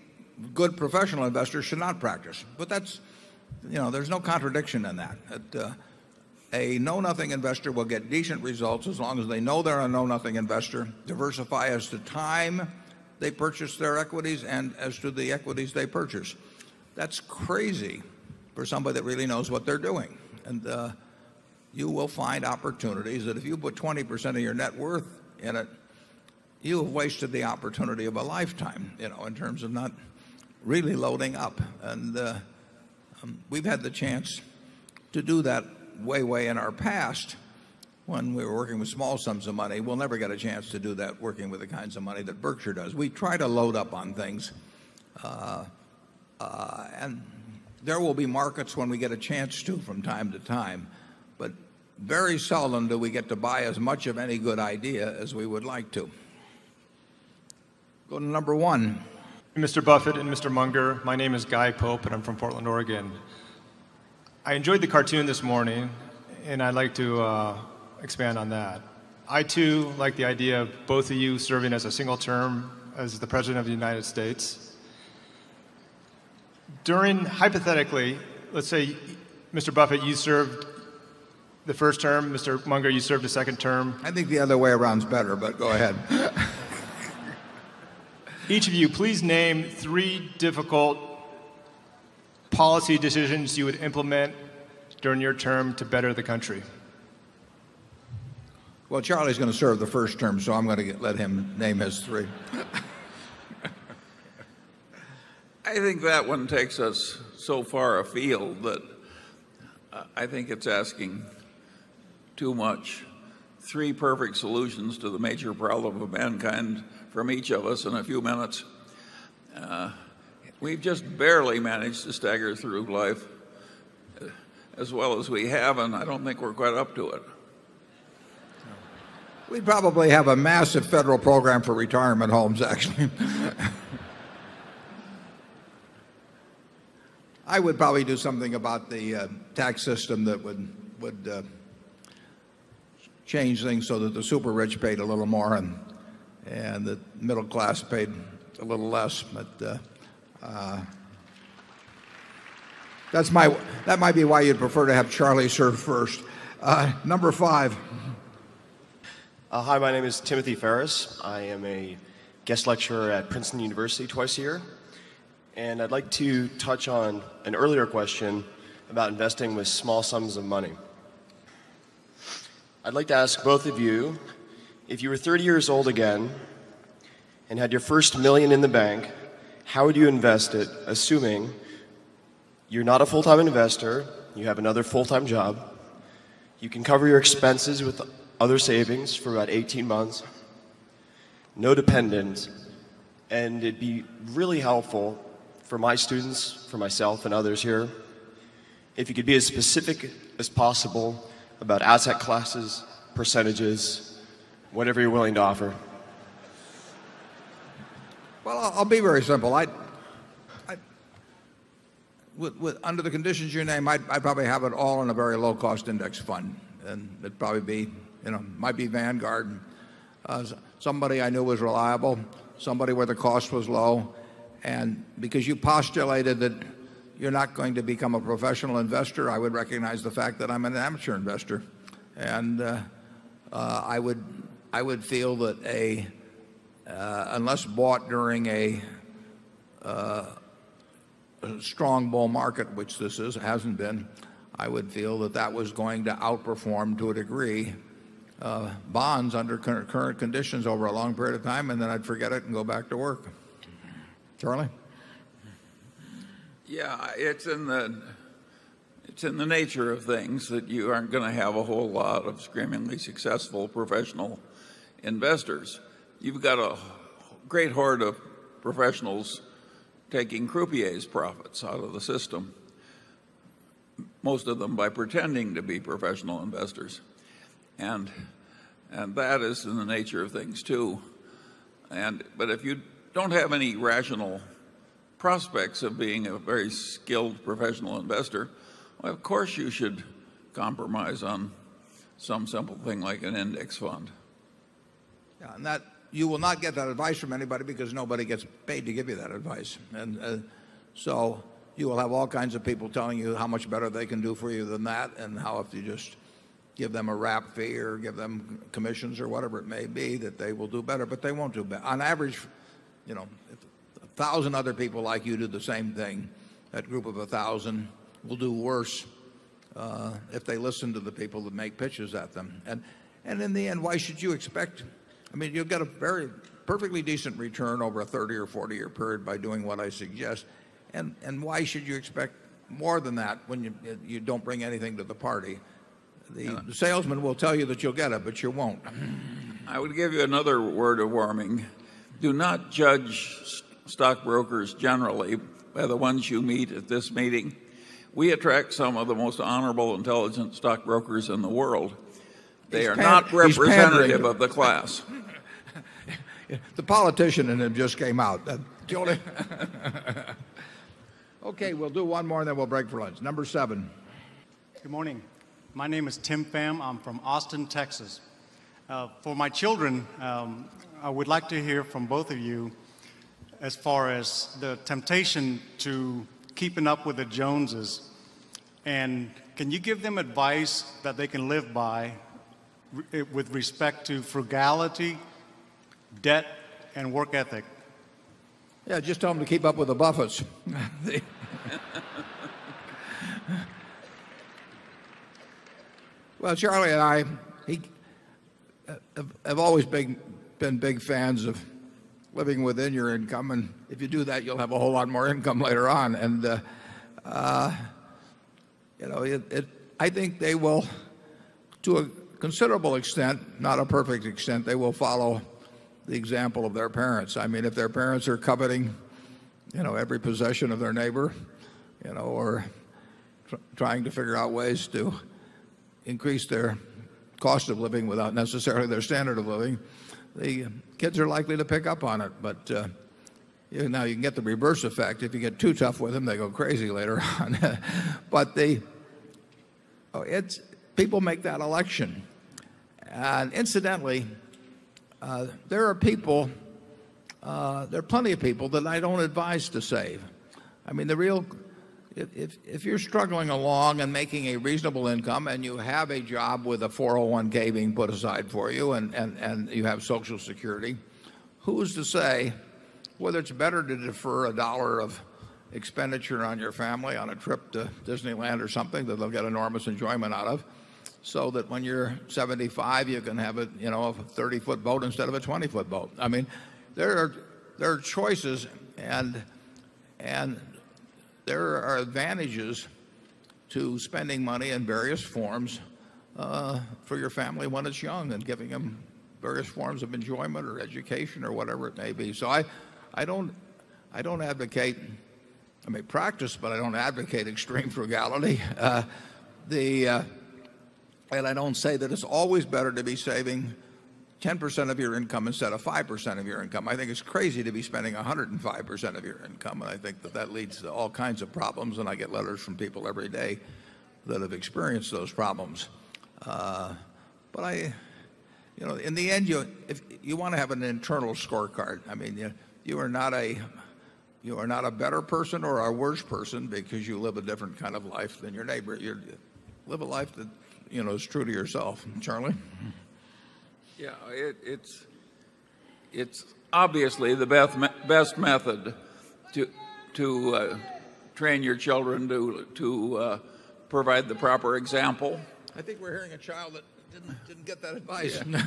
[SPEAKER 4] good professional investor should not practice. But that's, there's no contradiction in that. A know-nothing investor will get decent results as long as they know they're a know-nothing investor, diversify as to time they purchase their equities and as to the equities they purchase. That's crazy for somebody that really knows what they're doing. And you will find opportunities that if you put 20% of your net worth in it, you have wasted the opportunity of a lifetime, in terms of not really loading up. And we've had the chance to do that way in our past when we were working with small sums of money. We'll never get a chance to do that working with the kinds of money that Berkshire does. We try to load up on things, and there will be markets when we get a chance to from time to time, but very seldom do we get to buy as much of any good idea as we would like to. Go to number one.
[SPEAKER 19] Mr. Buffett and Mr. Munger, my name is Guy Pope, and I'm from Portland, Oregon. I enjoyed the cartoon this morning, and I'd like to expand on that. I, too, like the idea of both of you serving as a single term as the President of the United States. Hypothetically, let's say, Mr. Buffett, you served the first term, Mr. Munger, you served the second term.
[SPEAKER 4] I think the other way around's better, but go ahead.
[SPEAKER 19] Each of you, please name 3 difficult policy decisions you would implement during your term to better the country.
[SPEAKER 4] Well, Charlie's going to serve the first term, so I'm going to let him name his 3.
[SPEAKER 2] I think that one takes us so far afield that I think it's asking too much. 3 perfect solutions to the major problem of mankind from each of us in a few minutes. We've just barely managed to stagger through life as well as we have, and I don't think we're quite up to it.
[SPEAKER 4] We probably have a massive federal program for retirement homes, actually. I would probably do something about the tax system that would change things so that the super rich paid a little more and the middle class paid a little less. But that might be why you'd prefer to have Charlie serve first. Number 5.
[SPEAKER 20] Hi, my name is Timothy Ferris. I am a guest lecturer at Princeton University twice a year. And I'd like to touch on an earlier question about investing with small sums of money. I'd like to ask both of you, if you were 30 years old again and had your first $1 million in the bank, how would you invest it, assuming you're not a full-time investor, you have another full-time job, you can cover your expenses with other savings for about 18 months, no dependents, and it'd be really helpful for my students, for myself and others here, if you could be as specific as possible about asset classes, percentages, whatever you're willing to offer.
[SPEAKER 4] Well, I'll be very simple. Under the conditions you name, I'd probably have it all in a very low-cost index fund, and it'd probably be, might be Vanguard. Somebody I knew was reliable, somebody where the cost was low, and because you postulated that you're not going to become a professional investor, I would recognize the fact that I'm an amateur investor, and I would feel that unless bought during a strong bull market, which this hasn't been, I would feel that that was going to outperform to a degree bonds under current conditions over a long period of time, and then I'd forget it and go back to work. Charlie?
[SPEAKER 2] Yeah, it's in the nature of things that you aren't going to have a whole lot of screamingly successful professional investors. You've got a great horde of professionals taking croupiers' profits out of the system, most of them by pretending to be professional investors. And that is in the nature of things too. But if you don't have any rational prospects of being a very skilled professional investor, well, of course you should compromise on some simple thing like an index fund.
[SPEAKER 4] Yeah, and that you will not get that advice from anybody because nobody gets paid to give you that advice. And so you will have all kinds of people telling you how much better they can do for you than that, and how if you just give them a wrap fee or give them commissions or whatever it may be, that they will do better, but they won't do better. On average, if 1,000 other people like you do the same thing, that group of 1,000 will do worse if they listen to the people that make pitches at them. And in the end, why should you expect? I mean, you'll get a perfectly decent return over a 30 or 40-year period by doing what I suggest. And why should you expect more than that when you don't bring anything to the party? The salesman will tell you that you'll get it, but you won't.
[SPEAKER 2] I would give you another word of warning. Do not judge stockbrokers generally by the ones you meet at this meeting. We attract some of the most honorable, intelligent stockbrokers in the world. They are not representative of the class.
[SPEAKER 4] The politician in him just came out. Okay, we'll do one more and then we'll break for lunch. Number 7.
[SPEAKER 21] Good morning. My name is Tim Pham. I'm from Austin, Texas. For my children, I would like to hear from both of you as far as the temptation to keeping up with the Joneses. And can you give them advice that they can live by with respect to frugality, debt, and work ethic?
[SPEAKER 4] Yeah, just tell them to keep up with the Buffetts. Well, Charlie and I have always been big fans of living within your income, and if you do that, you'll have a whole lot more income later on. And I think they will, to a considerable extent, not a perfect extent, they will follow the example of their parents. I mean, if their parents are coveting, every possession of their neighbor, or trying to figure out ways to increase their cost of living without necessarily their standard of living, the kids are likely to pick up on it. But now you can get the reverse effect. If you get too tough with them, they go crazy later on. But people make that election. And incidentally, there are plenty of people that I don't advise to save. I mean, if you're struggling along and making a reasonable income and you have a job with a 401k being put aside for you and you have Social Security, who's to say whether it's better to defer $1 of expenditure on your family on a trip to Disneyland or something that they'll get enormous enjoyment out of, so that when you're 75 you can have a 30-foot boat instead of a 20-foot boat. I mean, there are choices, and there are advantages to spending money in various forms for your family when it's young, and giving them various forms of enjoyment or education or whatever it may be. So I don't advocate I may practice, but I don't advocate extreme frugality. And I don't say that it's always better to be saving 10% of your income instead of 5% of your income. I think it's crazy to be spending 105% of your income, and I think that that leads to all kinds of problems, and I get letters from people every day that have experienced those problems. But in the end, if you want to have an internal scorecard. I mean, you are not a better person or a worse person because you live a different kind of life than your neighbor. You live a life that is true to yourself. Charlie?
[SPEAKER 2] Yeah, it's obviously the best method to train your children to provide the proper example.
[SPEAKER 4] I think we're hearing a child that didn't get that advice.
[SPEAKER 2] Yeah.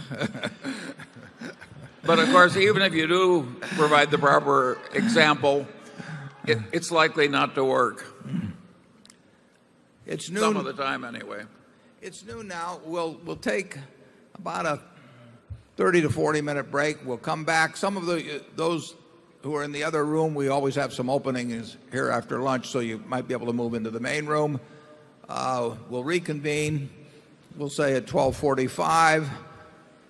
[SPEAKER 2] But of course, even if you do provide the proper example, it's likely not to work.
[SPEAKER 4] It's new.
[SPEAKER 2] Some of the time, anyway.
[SPEAKER 4] It's noon now. We'll take about a 30 to 40-minute break. We'll come back. Some of those who are in the other room, we always have some openings here after lunch, so you might be able to move into the main room. We'll reconvene. We'll say at 12:45.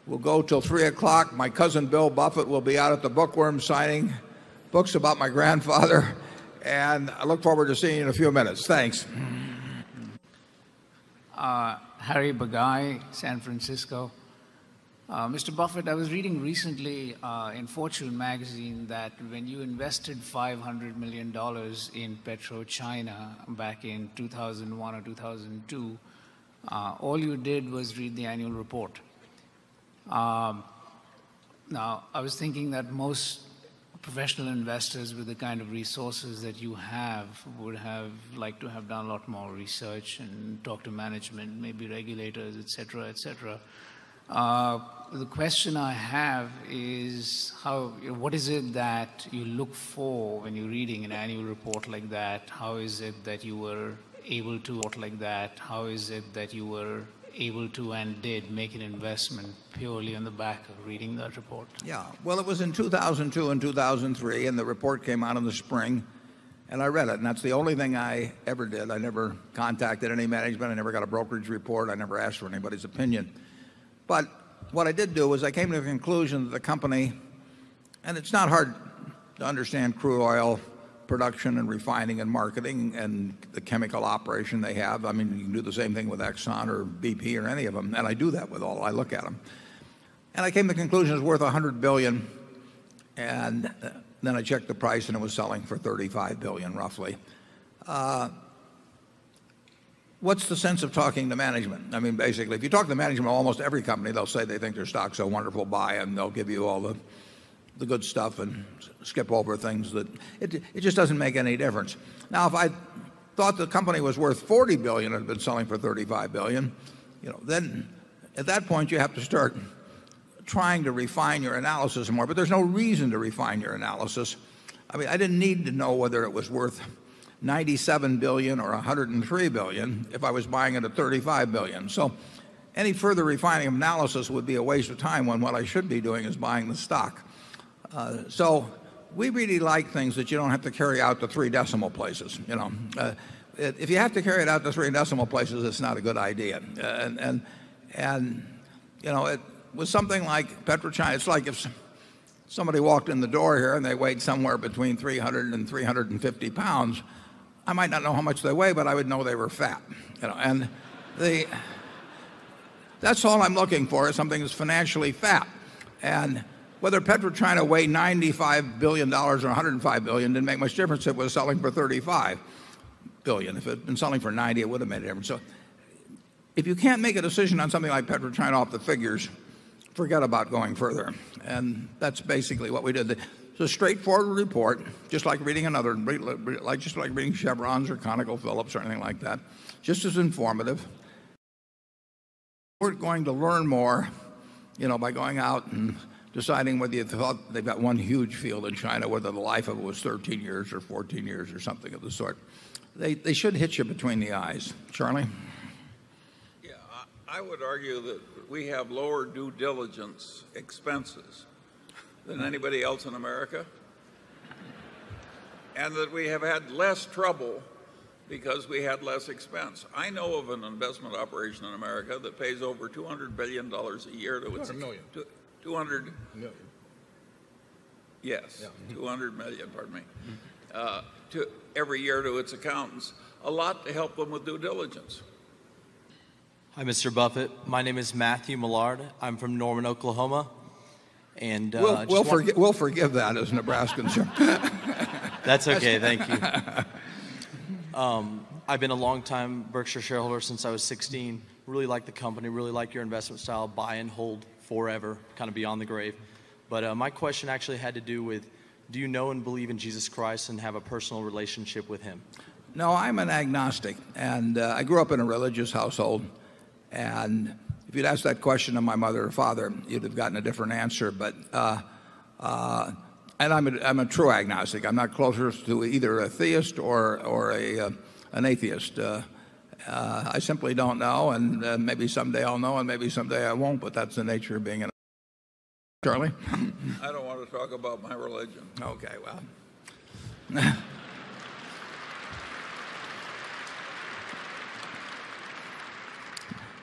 [SPEAKER 4] We'll go till 3 o'clock. My cousin Bill Buffett will be out at the Bookworm signing books about my grandfather. And I look forward to seeing you in a few minutes. Thanks.
[SPEAKER 1] Harry Bagai, San Francisco. Mr. Buffett, I was reading recently in Fortune magazine that when you invested $500 million in PetroChina back in 2001 or 2002, all you did was read the annual report. Now, I was thinking that most professional investors with the kind of resources that you have would have liked to have done a lot more research and talk to management, maybe regulators, et cetera, et cetera. The question I have is what is it that you look for when you're reading an annual report like that? How is it that you were able to and did make an investment purely on the back of reading that report?
[SPEAKER 4] Yeah, well, it was in 2002 and 2003, and the report came out in the spring, and I read it, and that's the only thing I ever did. I never contacted any management. I never got a brokerage report. I never asked for anybody's opinion. But what I did do was I came to the conclusion that the company, and it's not hard to understand crude oil production and refining and marketing and the chemical operation they have. I mean, you can do the same thing with Exxon or BP or any of them, and I do that with all. I look at them. And I came to the conclusion it's worth $100 billion, and then I checked the price and it was selling for $35 billion roughly. What's the sense of talking to management? I mean, basically, if you talk to management of almost every company, they'll say they think their stock's a wonderful buy, and they'll give you all the good stuff and skip over things that it just doesn't make any difference. Now, if I thought the company was worth $40 billion and had been selling for $35 billion, then at that point you have to start trying to refine your analysis more. But there's no reason to refine your analysis. I mean, I didn't need to know whether it was worth $97 billion or $103 billion if I was buying it at $35 billion. So any further refining of analysis would be a waste of time when what I should be doing is buying the stock. So we really like things that you don't have to carry out to 3 decimal places. If you have to carry it out to 3 decimal places, it's not a good idea. It was something like PetroChina. It's like if somebody walked in the door here and they weighed somewhere between 300 and 350 pounds. I might not know how much they weigh, but I would know they were fat. That's all I'm looking for, is something that's financially fat. And whether PetroChina weighed $95 billion or $105 billion didn't make much difference. It was selling for $35 billion. If it had been selling for 90, it would have made a difference. So if you can't make a decision on something like PetroChina off the figures, forget about going further. And that's basically what we did. It's a straightforward report, just like reading just like reading Chevrons or ConocoPhillips or anything like that, just as informative. We're going to learn more, by going out and deciding whether you thought they've got one huge field in China, whether the life of it was 13 years or 14 years or something of the sort. They should hit you between the eyes. Charlie?
[SPEAKER 2] Yeah, I would argue that we have lower due diligence expenses than anybody else in America. and that we have had less trouble because we had less expense. I know of an investment operation in America that pays over $200 billion a year to its...
[SPEAKER 3] 200 million.
[SPEAKER 2] 200
[SPEAKER 3] million.
[SPEAKER 2] Yes, 200 million, pardon me, to every year to its accountants, a lot to help them with due diligence.
[SPEAKER 22] Hi, Mr. Buffett. My name is Matthew Millard. I'm from Norman, Oklahoma. And
[SPEAKER 4] we'll forgive that as Nebraskans.
[SPEAKER 22] That's okay, thank you. I've been a long-time Berkshire shareholder since I was 16. Really like the company, really like your investment style, buy and hold forever, kind of beyond the grave. But my question actually had to do with, do you know and believe in Jesus Christ and have a personal relationship with him?
[SPEAKER 4] No, I'm an agnostic, and I grew up in a religious household, and if you'd asked that question to my mother or father, you'd have gotten a different answer. But and I'm a true agnostic. I'm not closer to either a theist or an atheist. I simply don't know, and maybe someday I'll know, and maybe someday I won't. But that's the nature of being an. Charlie?
[SPEAKER 2] I don't want to talk about my religion.
[SPEAKER 4] Okay, well.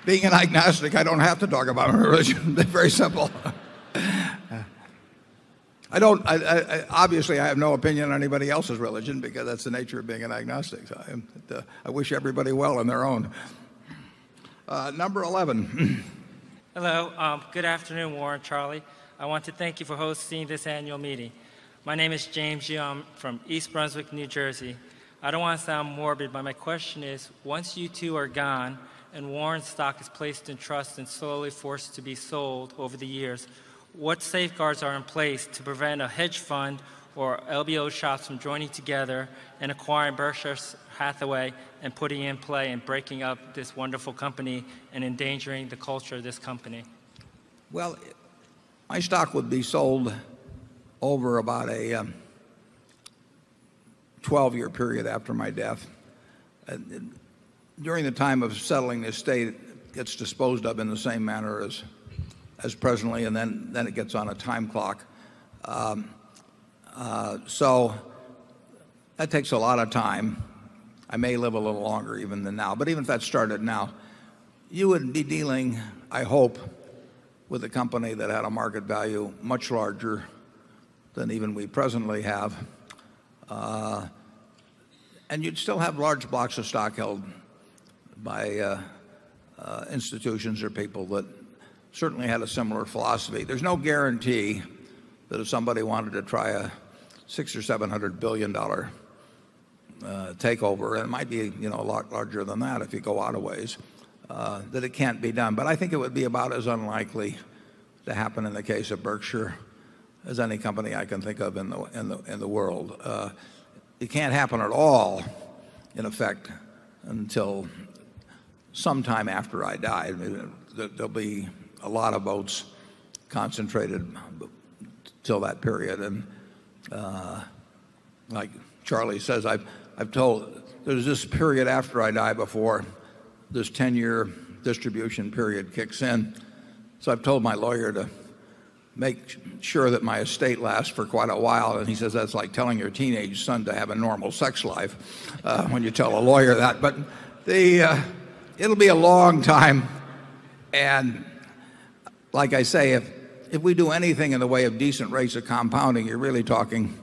[SPEAKER 4] Being an agnostic, I don't have to talk about my religion. It's very simple. Obviously, I have no opinion on anybody else's religion because that's the nature of being an agnostic. So I wish everybody well in their own. Number 11.
[SPEAKER 23] Hello. Good afternoon, Warren, Charlie. I want to thank you for hosting this annual meeting. My name is James Young from East Brunswick, New Jersey. I don't want to sound morbid, but my question is, once you two are gone and Warren's stock is placed in trust and slowly forced to be sold over the years, what safeguards are in place to prevent a hedge fund or LBO shops from joining together and acquiring Berkshire Hathaway and putting in play and breaking up this wonderful company and endangering the culture of this company?
[SPEAKER 4] Well, my stock would be sold over about a 12-year period after my death. During the time of settling the estate, it gets disposed of in the same manner as presently, and then it gets on a time clock. So that takes a lot of time. I may live a little longer even than now, but even if that started now, you would be dealing, I hope, with a company that had a market value much larger than even we presently have. And you'd still have large blocks of stock held by institutions or people that certainly had a similar philosophy. There's no guarantee that if somebody wanted to try a $600 or $700 billion takeover, and it might be a lot larger than that if you go out a ways, that it can't be done. But I think it would be about as unlikely to happen in the case of Berkshire as any company I can think of in the world. It can't happen at all, in effect, until sometime after I die. There'll be a lot of votes concentrated till that period, and like Charlie says, I've told there's this period after I die before this 10-year distribution period kicks in. So I've told my lawyer to make sure that my estate lasts for quite a while, and he says that's like telling your teenage son to have a normal sex life when you tell a lawyer that. But it'll be a long time, and like I say, if we do anything in the way of decent rates of compounding, you're really talking,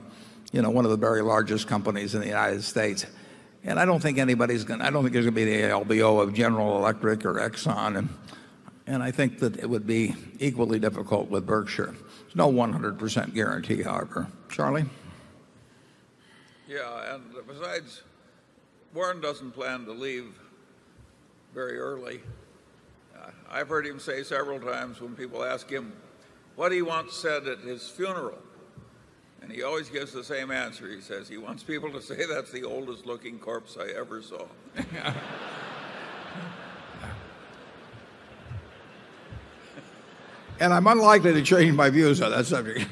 [SPEAKER 4] one of the very largest companies in the United States. And I don't think I don't think there's going to be the LBO of General Electric or Exxon, and I think that it would be equally difficult with Berkshire. There's no 100% guarantee, however. Charlie?
[SPEAKER 2] Yeah, and besides, Warren doesn't plan to leave very early. I've heard him say several times when people ask him what he wants said at his funeral, and he always gives the same answer. He says he wants people to say that's the oldest looking corpse I ever saw.
[SPEAKER 4] And I'm unlikely to change my views on that subject.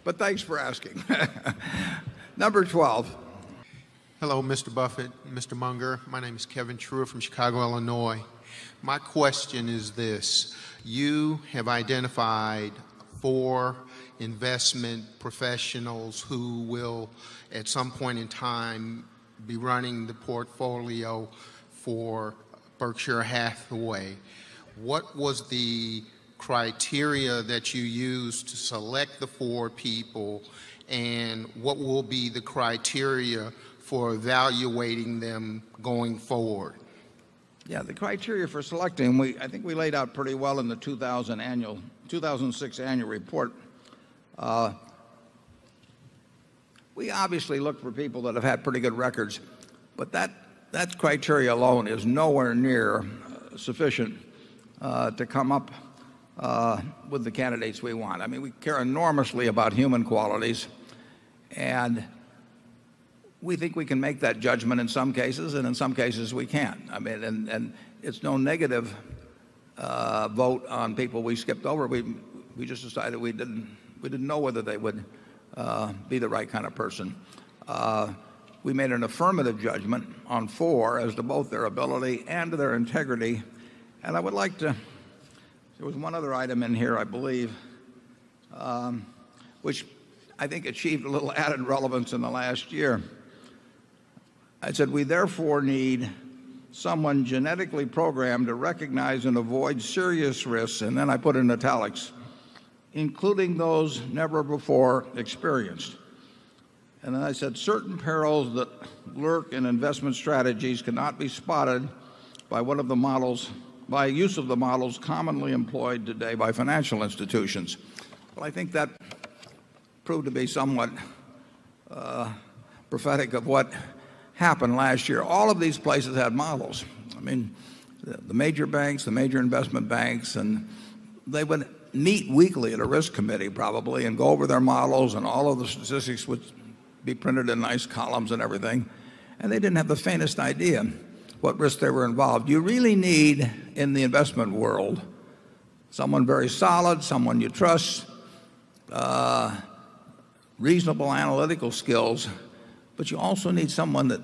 [SPEAKER 4] But thanks for asking. Number 12.
[SPEAKER 3] Hello, Mr. Buffett, Mr. Munger. My name is Kevin Truer from Chicago, Illinois. My question is this. You have identified 4 investment professionals who will, at some point in time, be running the portfolio for Berkshire Hathaway. What was the criteria that you used to select the 4 people, and what will be the criteria for evaluating them going forward?
[SPEAKER 4] Yeah, the criteria for selecting, I think we laid out pretty well in the 2006 annual report. We obviously look for people that have had pretty good records, but that criteria alone is nowhere near sufficient to come up with the candidates we want. I mean, we care enormously about human qualities, and we think we can make that judgment in some cases, and in some cases we can't. I mean, and it's no negative vote on people we skipped over. We just decided we didn't know whether they would be the right kind of person. We made an affirmative judgment on 4 as to both their ability and their integrity. And I would like to, there was one other item in here, I believe, which I think achieved a little added relevance in the last year. I said, we therefore need someone genetically programmed to recognize and avoid serious risks, and then I put in italics, including those never before experienced. And then I said, certain perils that lurk in investment strategies cannot be spotted by by use of the models commonly employed today by financial institutions. Well, I think that proved to be somewhat prophetic of what happened last year. All of these places had models. I mean, the major banks, the major investment banks, and they would meet weekly at a risk committee probably and go over their models, and all of the statistics would be printed in nice columns and everything. And they didn't have the faintest idea what risks they were involved. You really need, in the investment world, someone very solid, someone you trust, reasonable analytical skills, but you also need someone that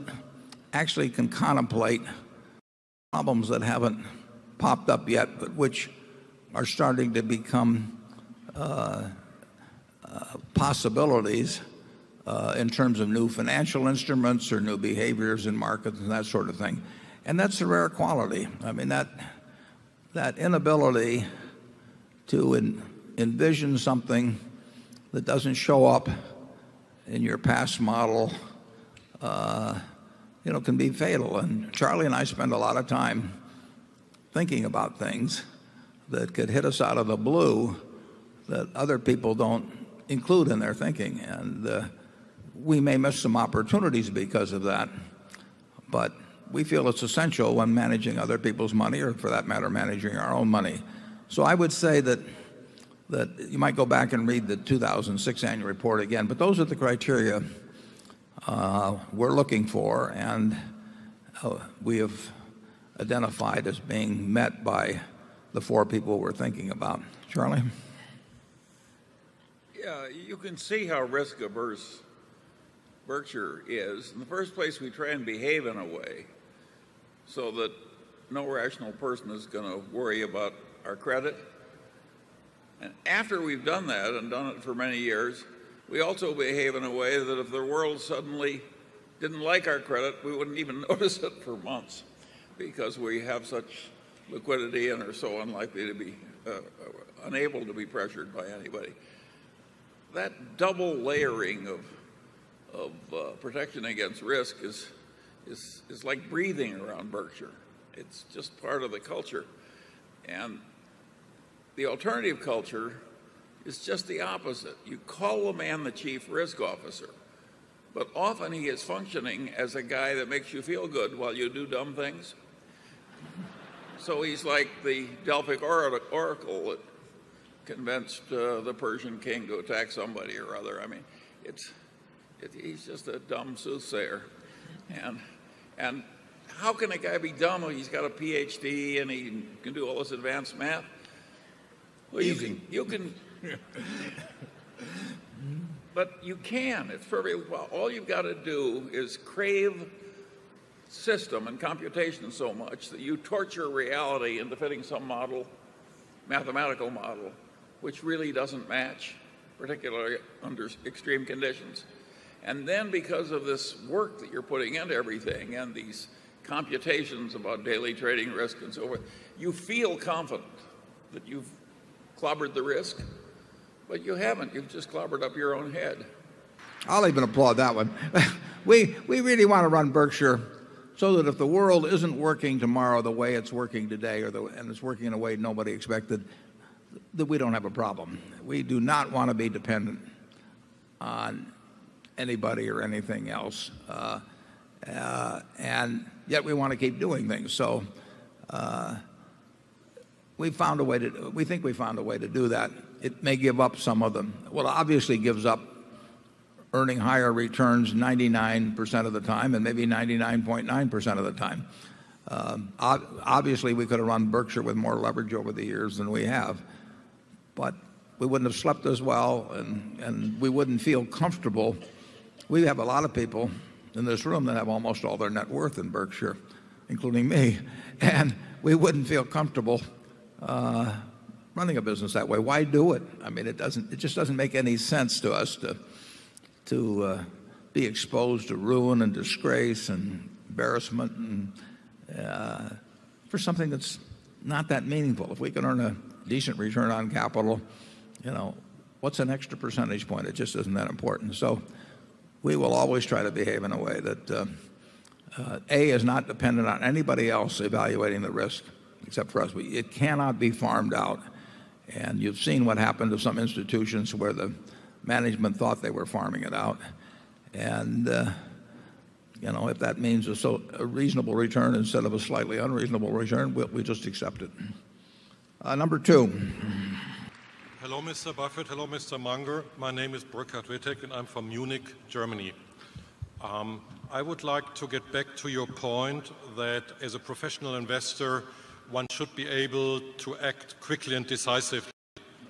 [SPEAKER 4] actually can contemplate problems that haven't popped up yet, but which are starting to become possibilities in terms of new financial instruments or new behaviors in markets and that sort of thing. And that's a rare quality. I mean, that inability to envision something that doesn't show up in your past model, can be fatal. And Charlie and I spend a lot of time thinking about things that could hit us out of the blue that other people don't include in their thinking. And we may miss some opportunities because of that, but we feel it's essential when managing other people's money, or for that matter, managing our own money. So I would say that you might go back and read the 2006 annual report again, but those are the criteria we're looking for, and we have identified as being met by the 4 people we're thinking about. Charlie?
[SPEAKER 2] Yeah, you can see how risk averse Berkshire is. In the first place, we try and behave in a way so that no rational person is going to worry about our credit. And after we've done that, and done it for many years, we also behave in a way that if the world suddenly didn't like our credit, we wouldn't even notice it for months, because we have such liquidity and are so unlikely to be unable to be pressured by anybody. That double layering of protection against risk is like breathing around Berkshire. It's just part of the culture. And the alternative culture is just the opposite. You call a man the chief risk officer, but often he is functioning as a guy that makes you feel good while you do dumb things. So he's like the Delphic oracle that convinced the Persian king to attack somebody or other. I mean, he's just a dumb soothsayer. And how can a guy be dumb when he's got a PhD and he can do all this advanced math? Well, you can but you can. It's very well. All you've got to do is crave system and computation so much that you torture reality into fitting some model, mathematical model, which really doesn't match. particularly under extreme conditions. And then because of this work that you're putting into everything and these computations about daily trading risk and so forth, you feel confident that you've clobbered the risk, but you haven't. You've just clobbered up your own head.
[SPEAKER 5] I'll even applaud that one. We really want to run Berkshire so that if the world isn't working tomorrow the way it's working today, and it's working in a way nobody expected, that we don't have a problem. We do not want to be dependent on anybody or anything else, and yet we want to keep doing things. So we think we found a way to do that. It may give up some of them. Well, it obviously gives up earning higher returns 99% of the time and maybe 99.9% of the time. Obviously, we could have run Berkshire with more leverage over the years than we have, but we wouldn't have slept as well, and we wouldn't feel comfortable. We have a lot of people in this room that have almost all their net worth in Berkshire, including me, and we wouldn't feel comfortable running a business that way. Why do it? I mean, it just doesn't make any sense to us to be exposed to ruin and disgrace and embarrassment and for something that's not that meaningful. If we can earn a decent return on capital, what's an extra percentage point? It just isn't that important. So we will always try to behave in a way that A, is not dependent on anybody else evaluating the risk except for us. It cannot be farmed out. And you've seen what happened to some institutions where the management thought they were farming it out. And, if that means a reasonable return instead of a slightly unreasonable return, we just accept it. Number two.
[SPEAKER 17] Hello, Mr. Buffett. Hello, Mr. Munger. My name is Burkhard Wittek, and I'm from Munich, Germany. I would like to get back to your point that as a professional investor, one should be able to act quickly and decisively.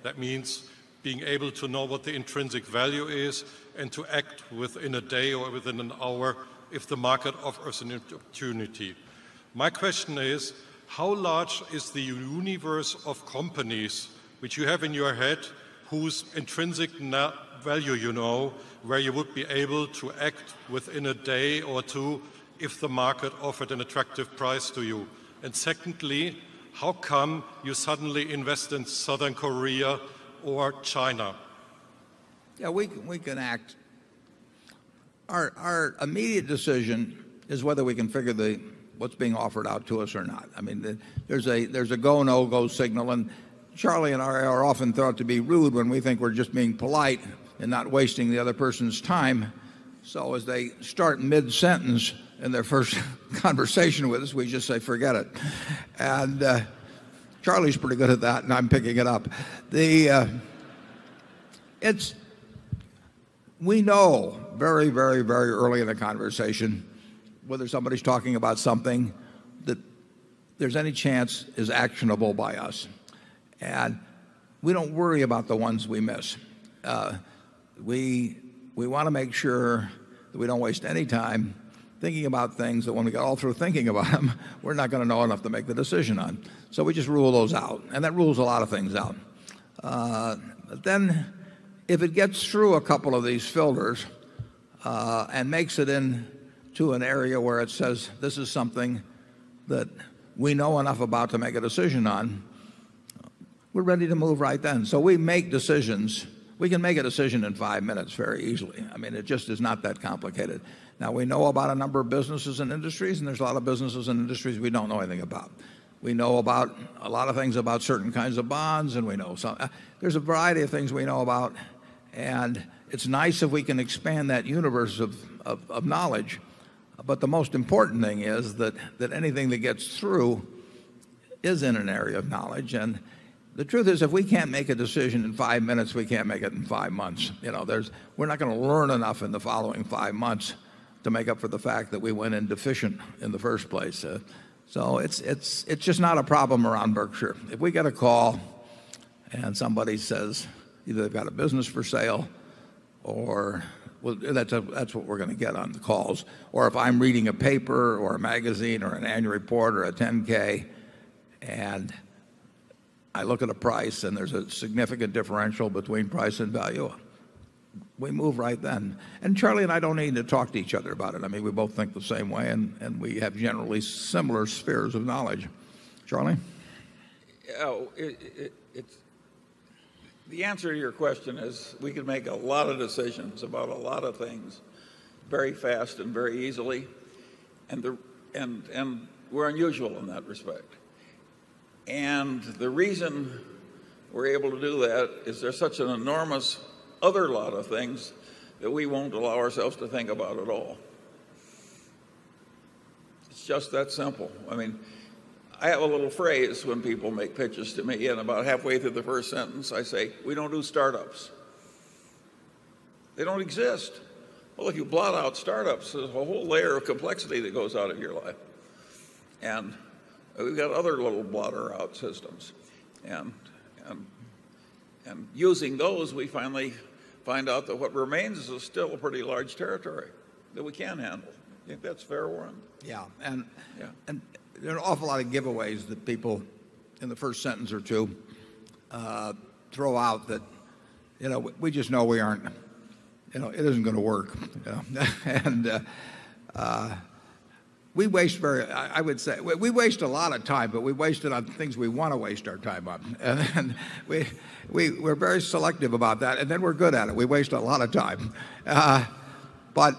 [SPEAKER 17] That means being able to know what the intrinsic value is and to act within a day or within an hour if the market offers an opportunity. My question is, how large is the universe of companies which you have in your head whose intrinsic value where you would be able to act within a day or two if the market offered an attractive price to you? And secondly, how come you suddenly invest in Southern Korea or China?
[SPEAKER 5] Yeah, we can act. Our immediate decision is whether we can figure what's being offered out to us or not. I mean, there's a go, no-go signal, and Charlie and I are often thought to be rude when we think we're just being polite and not wasting the other person's time. So as they start mid-sentence in their first conversation with us, we just say, forget it. And Charlie's pretty good at that, and I'm picking it up. We know very, very, very early in the conversation whether somebody's talking about something that there's any chance is actionable by us. And we don't worry about the ones we miss. We want to make sure that we don't waste any time thinking about things that when we get all through thinking about them, we're not going to know enough to make the decision on. So we just rule those out. And that rules a lot of things out. But then if it gets through a couple of these filters and makes it into an area where it says this is something that we know enough about to make a decision on, we're ready to move right then. So we make decisions. We can make a decision in 5 minutes very easily. I mean, it just is not that complicated. Now, we know about a number of businesses and industries, and there's a lot of businesses and industries we don't know anything about. We know about a lot of things about certain kinds of bonds, and we know some. There's a variety of things we know about, and it's nice if we can expand that universe of knowledge. But the most important thing is that anything that gets through is in an area of knowledge. And the truth is, if we can't make a decision in 5 minutes, we can't make it in 5 months. We're not going to learn enough in the following 5 months to make up for the fact that we went in deficient in the first place. So it's just not a problem around Berkshire. If we get a call and somebody says either they've got a business for sale or that's what we're going to get on the calls, or if I'm reading a paper or a magazine or an annual report or a 10K and I look at a price and there's a significant differential between price and value, we move right then. And Charlie and I don't need to talk to each other about it. I mean, we both think the same way, and we have generally similar spheres of knowledge. Charlie?
[SPEAKER 2] Oh, the answer to your question is we can make a lot of decisions about a lot of things very fast and very easily, and we're unusual in that respect. And the reason we're able to do that is there's such an enormous other lot of things that we won't allow ourselves to think about at all. It's just that simple. I mean, I have a little phrase when people make pitches to me, and about halfway through the first sentence I say, we don't do startups. They don't exist. Well, if you blot out startups, there's a whole layer of complexity that goes out of your life. And we've got other little blotter out systems. And using those, we finally find out that what remains is still a pretty large territory that we can handle. You think that's fair, Warren?
[SPEAKER 5] Yeah. And there are an awful lot of giveaways that people in the first sentence or two throw out that, we just know we aren't, it isn't going to work. And we waste I would say, we waste a lot of time, but we waste it on things we want to waste our time on. And we're very selective about that, and then we're good at it. We waste a lot of time. But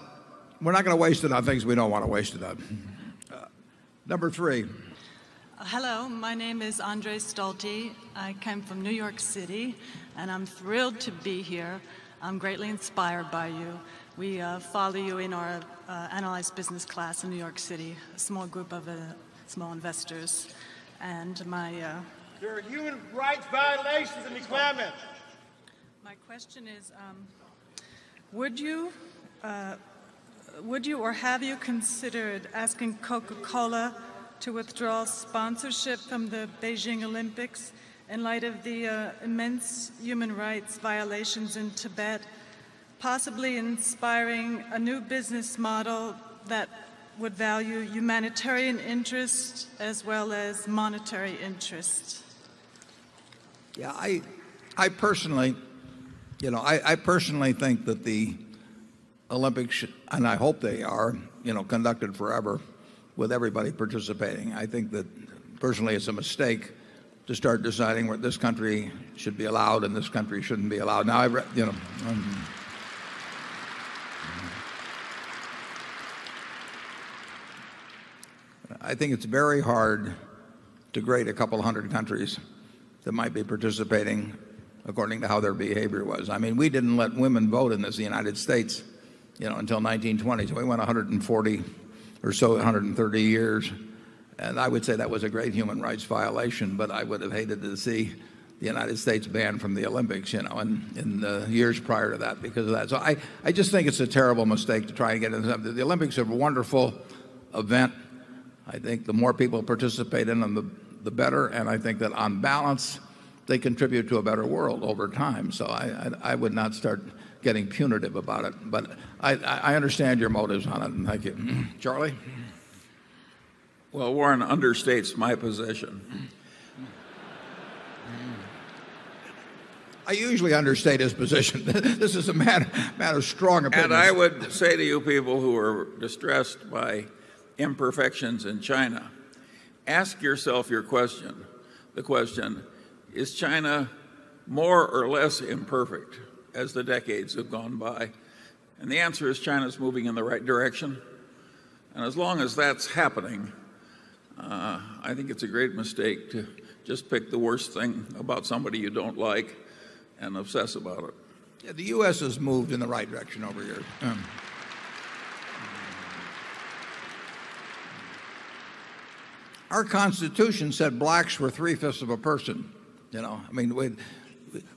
[SPEAKER 5] we're not going to waste it on things we don't want to waste it on. Number 3.
[SPEAKER 6] Hello, my name is Andre Stolte. I come from New York City, and I'm thrilled to be here. I'm greatly inspired by you. We follow you in our analyzed business class in New York City, a small group of small investors. And
[SPEAKER 7] there are human rights violations in the climate.
[SPEAKER 6] My question is, would you or have you considered asking Coca-Cola to withdraw sponsorship from the Beijing Olympics in light of the immense human rights violations in Tibet, possibly inspiring a new business model that would value humanitarian interest as well as monetary interest?
[SPEAKER 5] Yeah, I personally, I personally think that the Olympics, and I hope they are, conducted forever with everybody participating. I think that personally it's a mistake to start deciding where this country should be allowed and this country shouldn't be allowed. Now, I think it's very hard to grade a couple hundred countries that might be participating according to how their behavior was. I mean, we didn't let women vote in the United States, until 1920. So we went 140 or so, 130 years. And I would say that was a great human rights violation, but I would have hated to see the United States banned from the Olympics, in the years prior to that because of that. So I just think it's a terrible mistake to try and get into something. The Olympics are a wonderful event. I think the more people participate in them, the better. And I think that on balance, they contribute to a better world over time. So I would not start getting punitive about it. But I understand your motives on it, and thank you. Charlie?
[SPEAKER 2] Well, Warren understates my position.
[SPEAKER 5] I usually understate his position. This is a matter of strong opinion.
[SPEAKER 2] And I would say to you people who are distressed by imperfections in China, ask yourself the question, is China more or less imperfect as the decades have gone by? And the answer is China's moving in the right direction. And as long as that's happening, I think it's a great mistake to just pick the worst thing about somebody you don't like and obsess about it.
[SPEAKER 5] Yeah, the U.S. has moved in the right direction over here. Our Constitution said blacks were 3/5 of a person. I mean,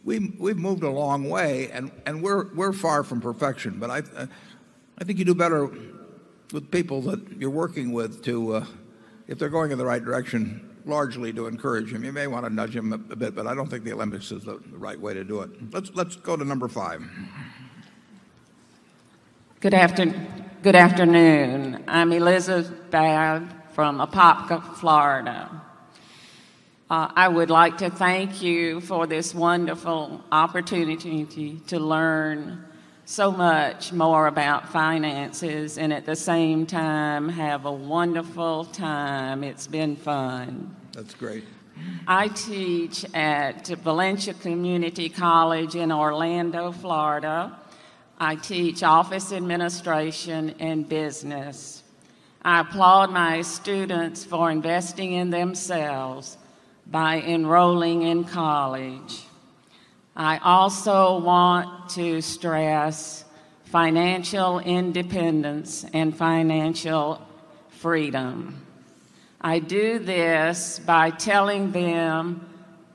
[SPEAKER 5] we've moved a long way, and we're far from perfection. But I think you do better with people that you're working with to, if they're going in the right direction, largely to encourage them. You may want to nudge them a bit, but I don't think the Olympics is the right way to do it. Let's go to number 5.
[SPEAKER 8] Good afternoon. I'm Elizabeth Baird from Apopka, Florida. I would like to thank you for this wonderful opportunity to learn so much more about finances and at the same time have a wonderful time. It's been fun.
[SPEAKER 5] That's great.
[SPEAKER 8] I teach at Valencia Community College in Orlando, Florida. I teach office administration and business. I applaud my students for investing in themselves by enrolling in college. I also want to stress financial independence and financial freedom. I do this by telling them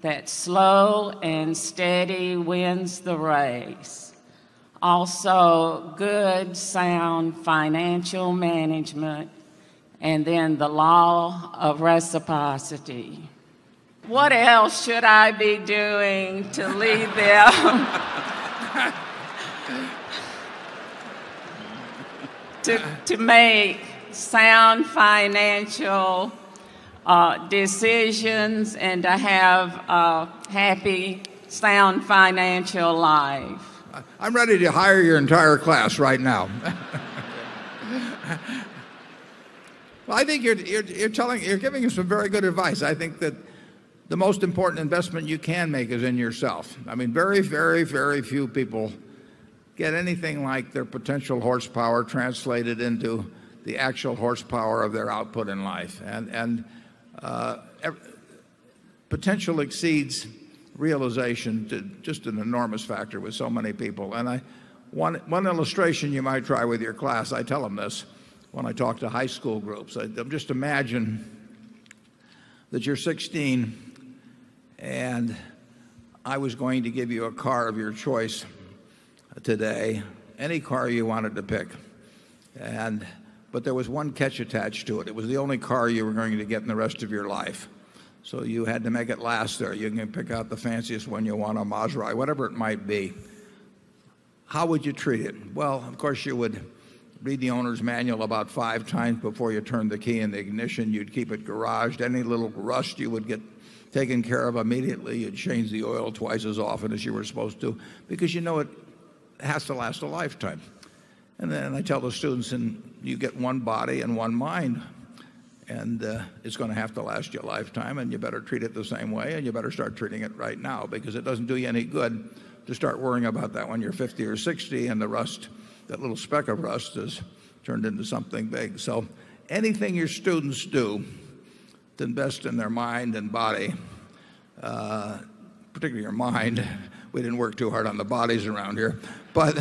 [SPEAKER 8] that slow and steady wins the race. Also, good, sound financial management, and then the law of reciprocity. What else should I be doing to lead them to make sound financial decisions and to have a happy, sound financial life?
[SPEAKER 5] I'm ready to hire your entire class right now. Well, I think you're giving us some very good advice. I think that the most important investment you can make is in yourself. I mean, very, very, very few people get anything like their potential horsepower translated into the actual horsepower of their output in life. Potential exceeds realization to just an enormous factor with so many people. And one illustration you might try with your class, I tell them this when I talk to high school groups. Just imagine that you're 16 and I was going to give you a car of your choice today, any car you wanted to pick. But there was one catch attached to it. It was the only car you were going to get in the rest of your life. So you had to make it last there. You can pick out the fanciest one you want, a Maserati, whatever it might be. How would you treat it? Well, of course, you would read the owner's manual about 5 times before you turned the key in the ignition. You'd keep it garaged. Any little rust you would get taken care of immediately. You'd change the oil twice as often as you were supposed to, because you know it has to last a lifetime. And then I tell the students, and you get one body and one mind, and it's going to have to last you a lifetime, and you better treat it the same way, and you better start treating it right now, because it doesn't do you any good to start worrying about that when you're 50 or 60 and the rust, that little speck of rust, is turned into something big. So anything your students do to invest in their mind and body, particularly your mind. We didn't work too hard on the bodies around here, but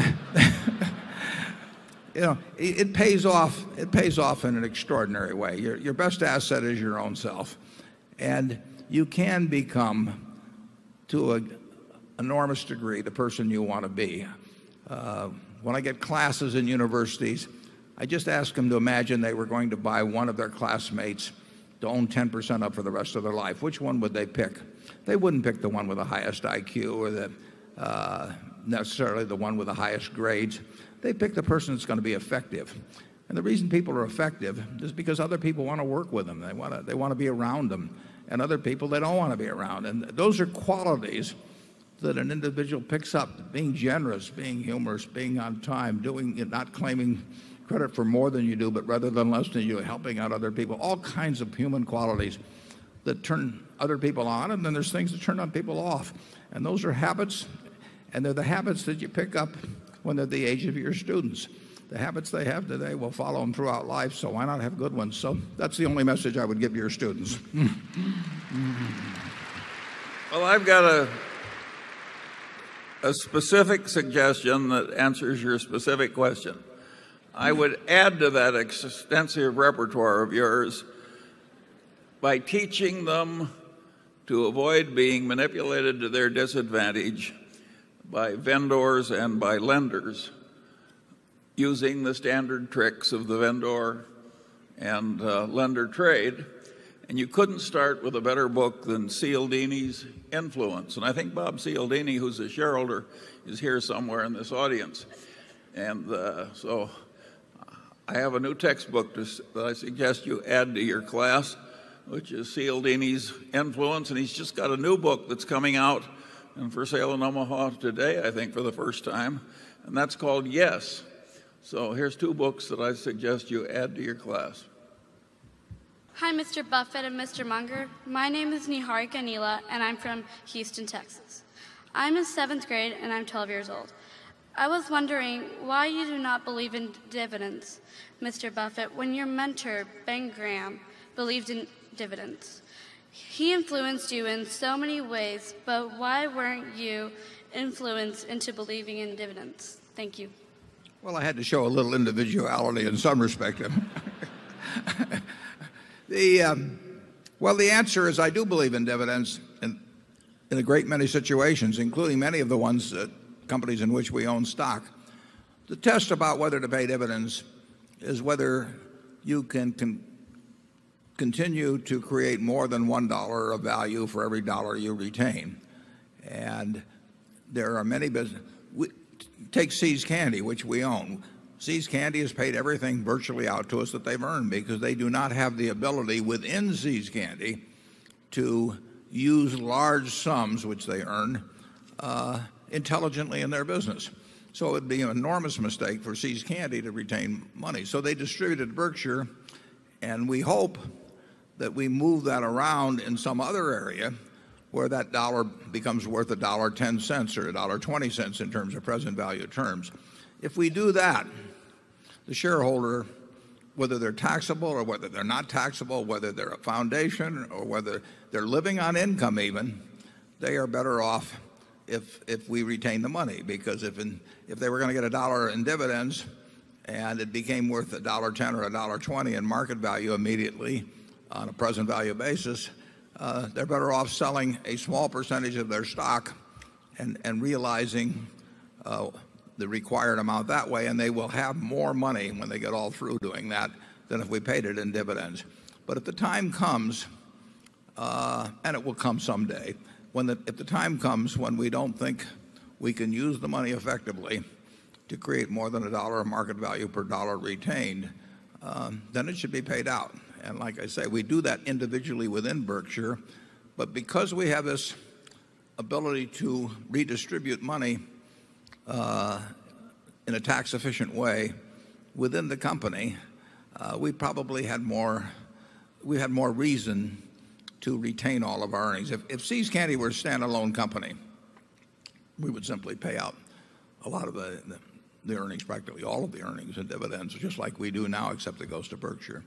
[SPEAKER 5] you know, it pays off. It pays off in an extraordinary way. Your best asset is your own self, and you can become, to an enormous degree, the person you want to be. When I get classes in universities, I just ask them to imagine they were going to buy one of their classmates to own 10% up for the rest of their life. Which one would they pick? They wouldn't pick the one with the highest IQ or necessarily the one with the highest grades. They pick the person that's going to be effective. And the reason people are effective is because other people want to work with them. They want to be around them. And other people they don't want to be around. And those are qualities that an individual picks up: being generous, being humorous, being on time, not claiming credit for more than you do, but rather than less than you, helping out other people. All kinds of human qualities that turn other people on, and then there's things that turn on people off. And those are habits, and they're the habits that you pick up when they're the age of your students. The habits they have today will follow them throughout life, so why not have good ones? So that's the only message I would give your students.
[SPEAKER 2] Well, I've got a specific suggestion that answers your specific question. I would add to that extensive repertoire of yours by teaching them to avoid being manipulated to their disadvantage by vendors and by lenders, using the standard tricks of the vendor and lender trade. And you couldn't start with a better book than Cialdini's Influence. And I think Bob Cialdini, who's a shareholder, is here somewhere in this audience. And so I have a new textbook that I suggest you add to your class which is Cialdini's influence, and he's just got a new book that's coming out and for sale in Omaha today, I think, for the first time, and that's called Yes. So here's two books that I suggest you add to your class.
[SPEAKER 9] Hi, Mr. Buffett and Mr. Munger. My name is Niharika Neela, and I'm from Houston, Texas. I'm in 7th grade, and I'm 12 years old. I was wondering why you do not believe in dividends, Mr. Buffett, when your mentor, Ben Graham, believed in dividends. He influenced you in so many ways, but why weren't you influenced into believing in dividends? Thank you.
[SPEAKER 5] Well, I had to show a little individuality in some respect. Well, the answer is I do believe in dividends in a great many situations, including many of the ones companies in which we own stock. The test about whether to pay dividends is whether you can continue to create more than $1 of value for every dollar you retain. And there are many businesses. Take See's Candy, which we own. See's Candy has paid everything virtually out to us that they've earned because they do not have the ability within See's Candy to use large sums, which they earn, intelligently in their business. So it would be an enormous mistake for See's Candy to retain money. So they distributed Berkshire, and we hope that we move that around in some other area where that dollar becomes worth $1.10 or $1.20 in terms of present value terms. If we do that, the shareholder, whether they're taxable or whether they're not taxable, whether they're a foundation or whether they're living on income even, they are better off if we retain the money. Because if they were going to get $1 in dividends and it became worth $1.10 or $1.20 in market value immediately on a present value basis, they're better off selling a small percentage of their stock and realizing the required amount that way, and they will have more money when they get all through doing that than if we paid it in dividends. But if the time comes, and it will come someday, if the time comes when we don't think we can use the money effectively to create more than $1 of market value per dollar retained, then it should be paid out. And like I say, we do that individually within Berkshire, but because we have this ability to redistribute money in a tax-efficient way within the company, we probably had more reason to retain all of our earnings. If See's Candy were a standalone company, we would simply pay out a lot of the earnings, practically all of the earnings in dividends, just like we do now, except it goes to Berkshire.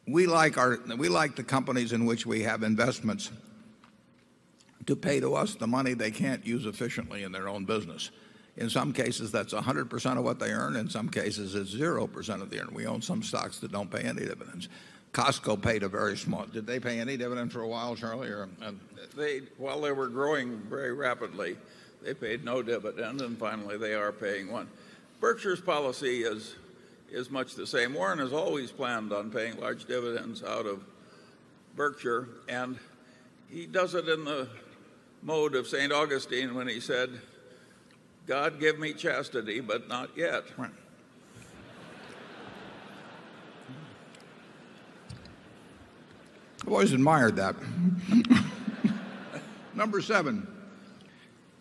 [SPEAKER 5] We like the companies in which we have investments to pay to us the money they can't use efficiently in their own business. In some cases, that's 100% of what they earn. In some cases, it's 0% of the earn. We own some stocks that don't pay any dividends. Costco paid a very small. Did they pay any dividend for a while, Charlie? Or,
[SPEAKER 2] while they were growing very rapidly, they paid no dividend, and finally they are paying one. Berkshire's policy is much the same. Warren has always planned on paying large dividends out of Berkshire, and he does it in the mode of St. Augustine when he said, "God give me chastity, but not yet."
[SPEAKER 5] Right. I've always admired that. Number 7.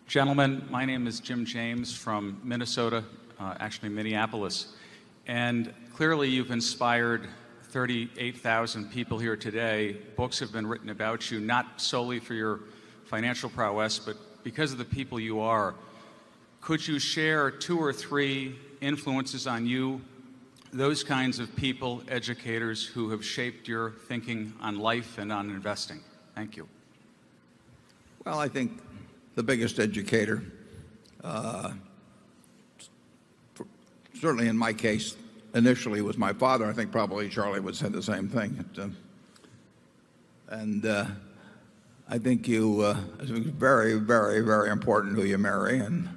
[SPEAKER 11] Gentlemen, my name is Jim James from Minnesota, actually Minneapolis. And clearly you've inspired 38,000 people here today. Books have been written about you, not solely for your financial prowess, but because of the people you are. Could you share 2 or 3 influences on you, those kinds of people, educators, who have shaped your thinking on life and on investing? Thank you.
[SPEAKER 5] Well, I think the biggest educator, certainly in my case, initially was my father. I think probably Charlie would say the same thing. I think it's very, very, very important who you marry, and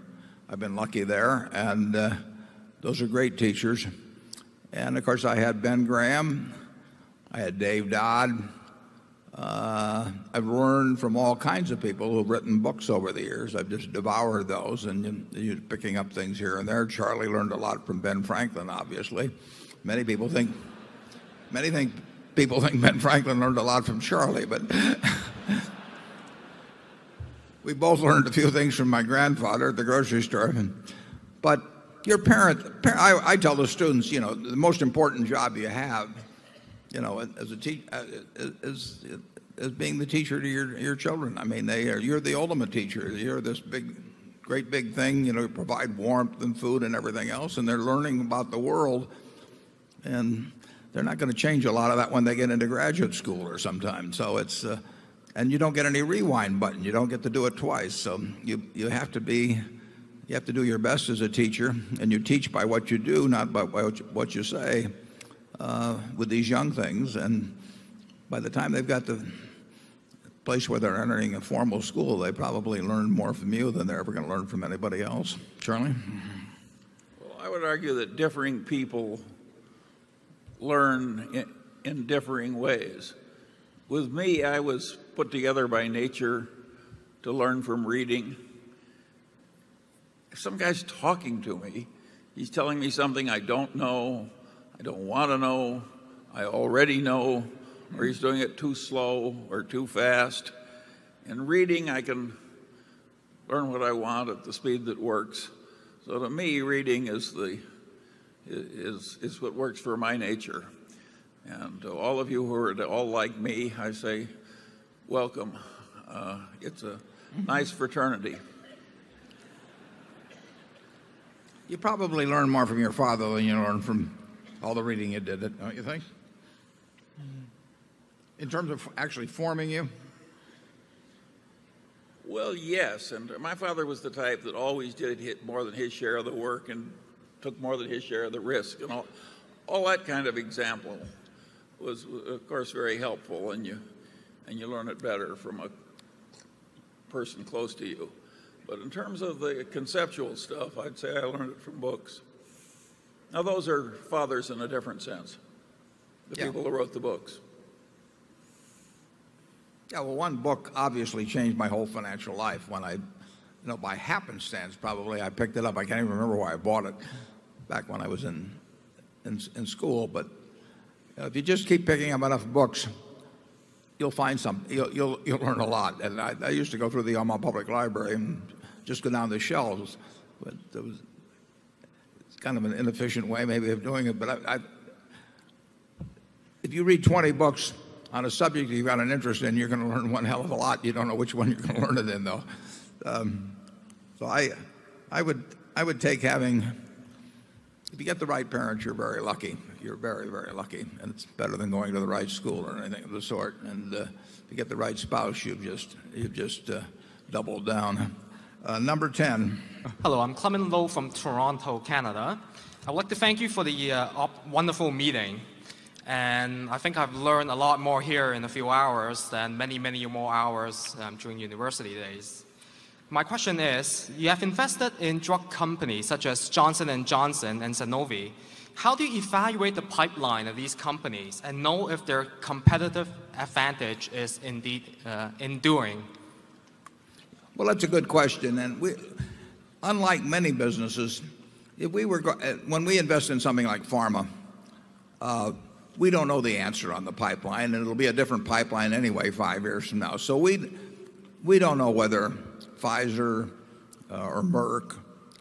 [SPEAKER 5] I've been lucky there. And those are great teachers. And of course, I had Ben Graham, I had Dave Dodd. I've learned from all kinds of people who've written books over the years. I've just devoured those, and you're picking up things here and there. Charlie learned a lot from Ben Franklin, obviously. Many think people think Ben Franklin learned a lot from Charlie, but we both learned a few things from my grandfather at the grocery store. But your I tell the students, the most important job you have, as a is being the teacher to your children. I mean, you're the ultimate teacher. You're this great big thing, you provide warmth and food and everything else, and they're learning about the world, and they're not going to change a lot of that when they get into graduate school or sometime. So it's and you don't get any rewind button. You don't get to do it twice. So you have to do your best as a teacher, and you teach by what you do, not by what you say, with these young things. And by the time they've got the place where they're entering a formal school, they probably learn more from you than they're ever going to learn from anybody else. Charlie?
[SPEAKER 2] Well, I would argue that differing people learn in differing ways. With me, I was put together by nature to learn from reading. If some guy's talking to me, he's telling me something I don't know, I don't want to know, I already know, or he's doing it too slow or too fast. In reading, I can learn what I want at the speed that works. So to me, reading is what works for my nature. And to all of you who are all like me, I say, welcome. It's a nice fraternity.
[SPEAKER 5] You probably learn more from your father than you learn from all the reading you did, don't you think? In terms of actually forming you?
[SPEAKER 2] Well, yes. And my father was the type that always did hit more than his share of the work and took more than his share of the risk. And all that kind of example was, of course, very helpful, and you learn it better from a person close to you. But in terms of the conceptual stuff, I'd say I learned it from books. Now, those are fathers in a different sense, the people who wrote the books.
[SPEAKER 5] Yeah, well, one book obviously changed my whole financial life when by happenstance, probably, I picked it up. I can't even remember why I bought it back when I was in school. But if you just keep picking up enough books, you'll find something. You'll learn a lot. And I used to go through the Omaha Public Library and just go down the shelves. But it's kind of an inefficient way, maybe, of doing it. But if you read 20 books on a subject you've got an interest in, you're going to learn one hell of a lot. You don't know which one you're going to learn it in, though. So I would take having, if you get the right parents, you're very lucky. You're very, very lucky, and it's better than going to the right school or anything of the sort. And if you get the right spouse, you've just doubled down. Number 10.
[SPEAKER 12] Hello, I'm Clement Lowe from Toronto, Canada. I'd like to thank you for the wonderful meeting. And I think I've learned a lot more here in a few hours than many, many more hours during university days. My question is, you have invested in drug companies such as Johnson & Johnson and Sanofi. How do you evaluate the pipeline of these companies and know if their competitive advantage is indeed enduring?
[SPEAKER 5] Well, that's a good question. And unlike many businesses, when we invest in something like pharma, we don't know the answer on the pipeline, and it'll be a different pipeline anyway 5 years from now. So we don't know whether Pfizer or Merck,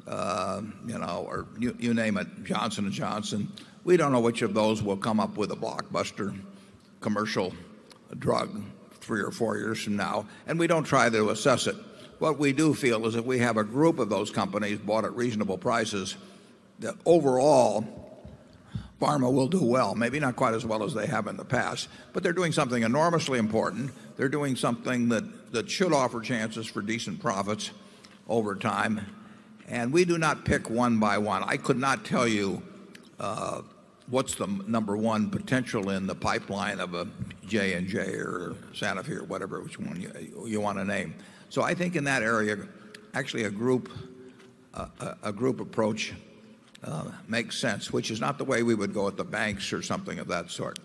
[SPEAKER 5] or you name it, Johnson & Johnson, we don't know which of those will come up with a blockbuster commercial drug 3 or 4 years from now, and we don't try to assess it. What we do feel is if we have a group of those companies bought at reasonable prices, that overall pharma will do well, maybe not quite as well as they have in the past, but they're doing something enormously important. They're doing something that should offer chances for decent profits over time. And we do not pick one by one. I could not tell you what's the number one potential in the pipeline of a J&J or Sanofi or whatever, which one you want to name. So I think in that area, actually a group approach makes sense, which is not the way we would go at the banks or something of that sort.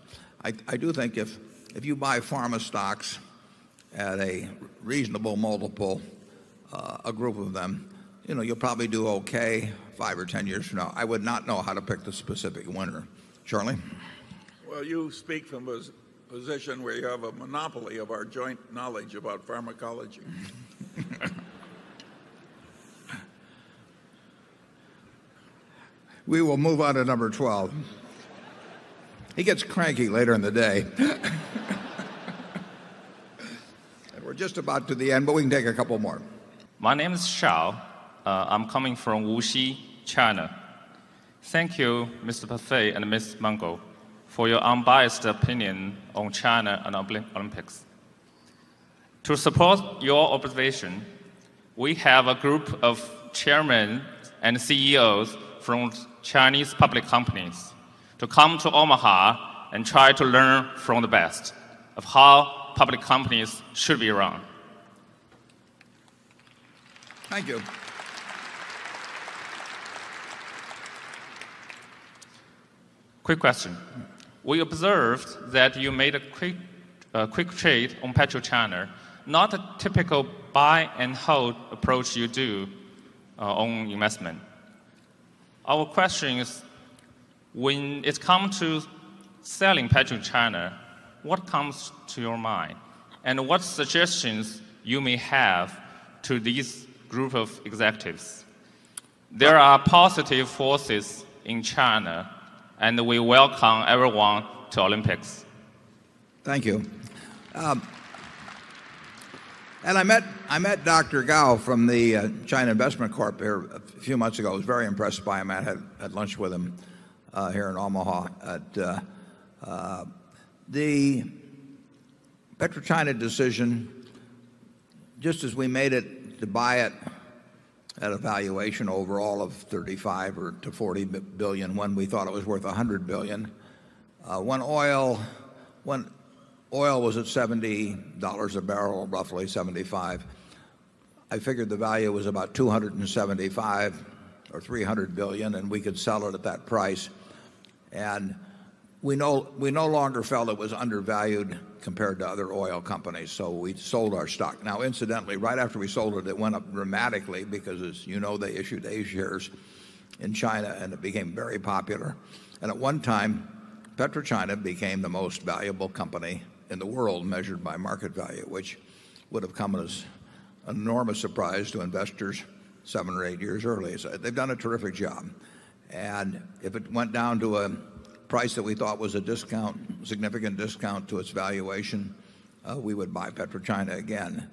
[SPEAKER 5] I do think if you buy pharma stocks at a reasonable multiple, a group of them, you'll probably do okay 5 or 10 years from now. I would not know how to pick the specific winner. Charlie?
[SPEAKER 2] Well, you speak from position where you have a monopoly of our joint knowledge about pharmacology.
[SPEAKER 5] We will move on to number 12. He gets cranky later in the day. And we're just about to the end, but we can take a couple more.
[SPEAKER 13] My name is Shao. I'm coming from Wuxi, China. Thank you, Mr. Buffet and Ms. Mungo, for your unbiased opinion on China and Olympics. To support your observation, we have a group of chairmen and CEOs from Chinese public companies to come to Omaha and try to learn from the best of how public companies should be run.
[SPEAKER 5] Thank you.
[SPEAKER 13] Quick question. We observed that you made a quick trade on PetroChina, not a typical buy and hold approach you do on investment. Our question is, when it comes to selling PetroChina, what comes to your mind? And what suggestions you may have to these group of executives? There are positive forces in China, and we welcome everyone to Olympics.
[SPEAKER 5] Thank you. And I met Dr. Gao from the China Investment Corp here a few months ago. I was very impressed by him. I had lunch with him here in Omaha. The PetroChina decision, just as we made it to buy it at a valuation overall of 35 or to 40 billion when we thought it was worth 100 billion, when oil was at $70 a barrel, roughly 75, I figured the value was about 275 or 300 billion, and we could sell it at that price. And we no longer felt it was undervalued compared to other oil companies, so we sold our stock. Now, incidentally, right after we sold it, it went up dramatically because, as you know, they issued A shares in China, and it became very popular. And at one time, PetroChina became the most valuable company in the world measured by market value, which would have come as an enormous surprise to investors 7 or 8 years early. So they've done a terrific job. And if it went down to a price that we thought was a discount, significant discount to its valuation, we would buy PetroChina again.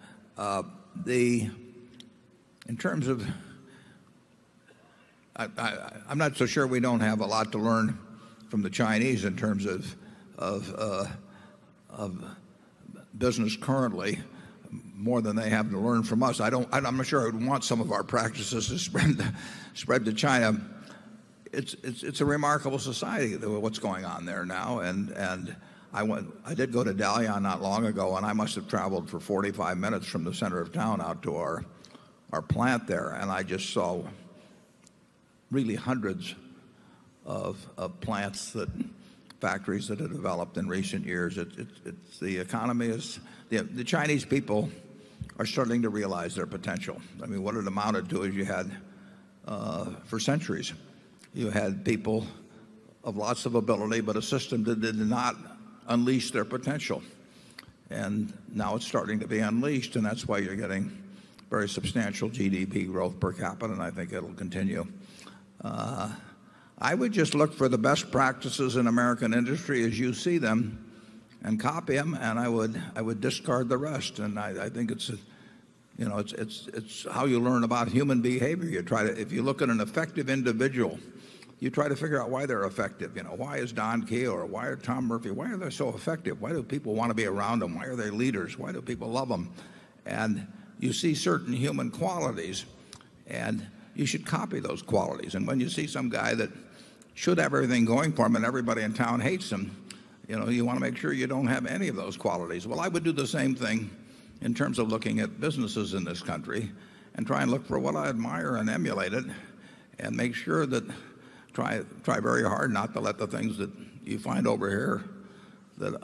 [SPEAKER 5] In terms of, I'm not so sure we don't have a lot to learn from the Chinese in terms of business currently, more than they have to learn from us. I'm not sure I would want some of our practices to spread to China. It's a remarkable society, what's going on there now. And I did go to Dalian not long ago, and I must have traveled for 45 minutes from the center of town out to our plant there, and I just saw really hundreds of plants, factories that have developed in recent years. The economy is, the Chinese people are starting to realize their potential. I mean, what it amounted to is you had, for centuries, you had people of lots of ability, but a system that did not unleash their potential. And now it's starting to be unleashed, and that's why you're getting very substantial GDP growth per capita, and I think it'll continue. I would just look for the best practices in American industry as you see them and copy them, and I would discard the rest. And I think it's how you learn about human behavior. If you look at an effective individual, you try to figure out why they're effective. Why is Don Keogh or why are Tom Murphy, why are they so effective? Why do people want to be around them? Why are they leaders? Why do people love them? And you see certain human qualities, and you should copy those qualities. And when you see some guy that should have everything going for him and everybody in town hates him, you want to make sure you don't have any of those qualities. Well, I would do the same thing in terms of looking at businesses in this country and try and look for what I admire and emulate it, and make sure that try very hard not to let the things that you find over here that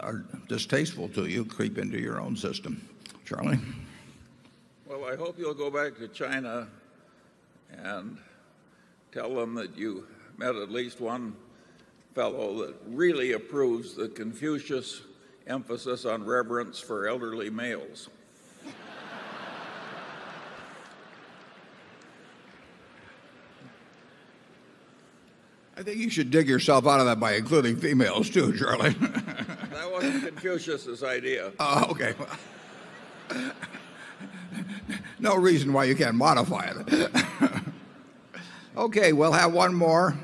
[SPEAKER 5] are distasteful to you creep into your own system. Charlie?
[SPEAKER 2] Well, I hope you'll go back to China and tell them that you met at least one fellow that really approves the Confucius emphasis on reverence for elderly males.
[SPEAKER 5] I think you should dig yourself out of that by including females too, Charlie.
[SPEAKER 2] That wasn't Confucius's idea.
[SPEAKER 5] Oh, okay. No reason why you can't modify it. Okay, we'll have one more.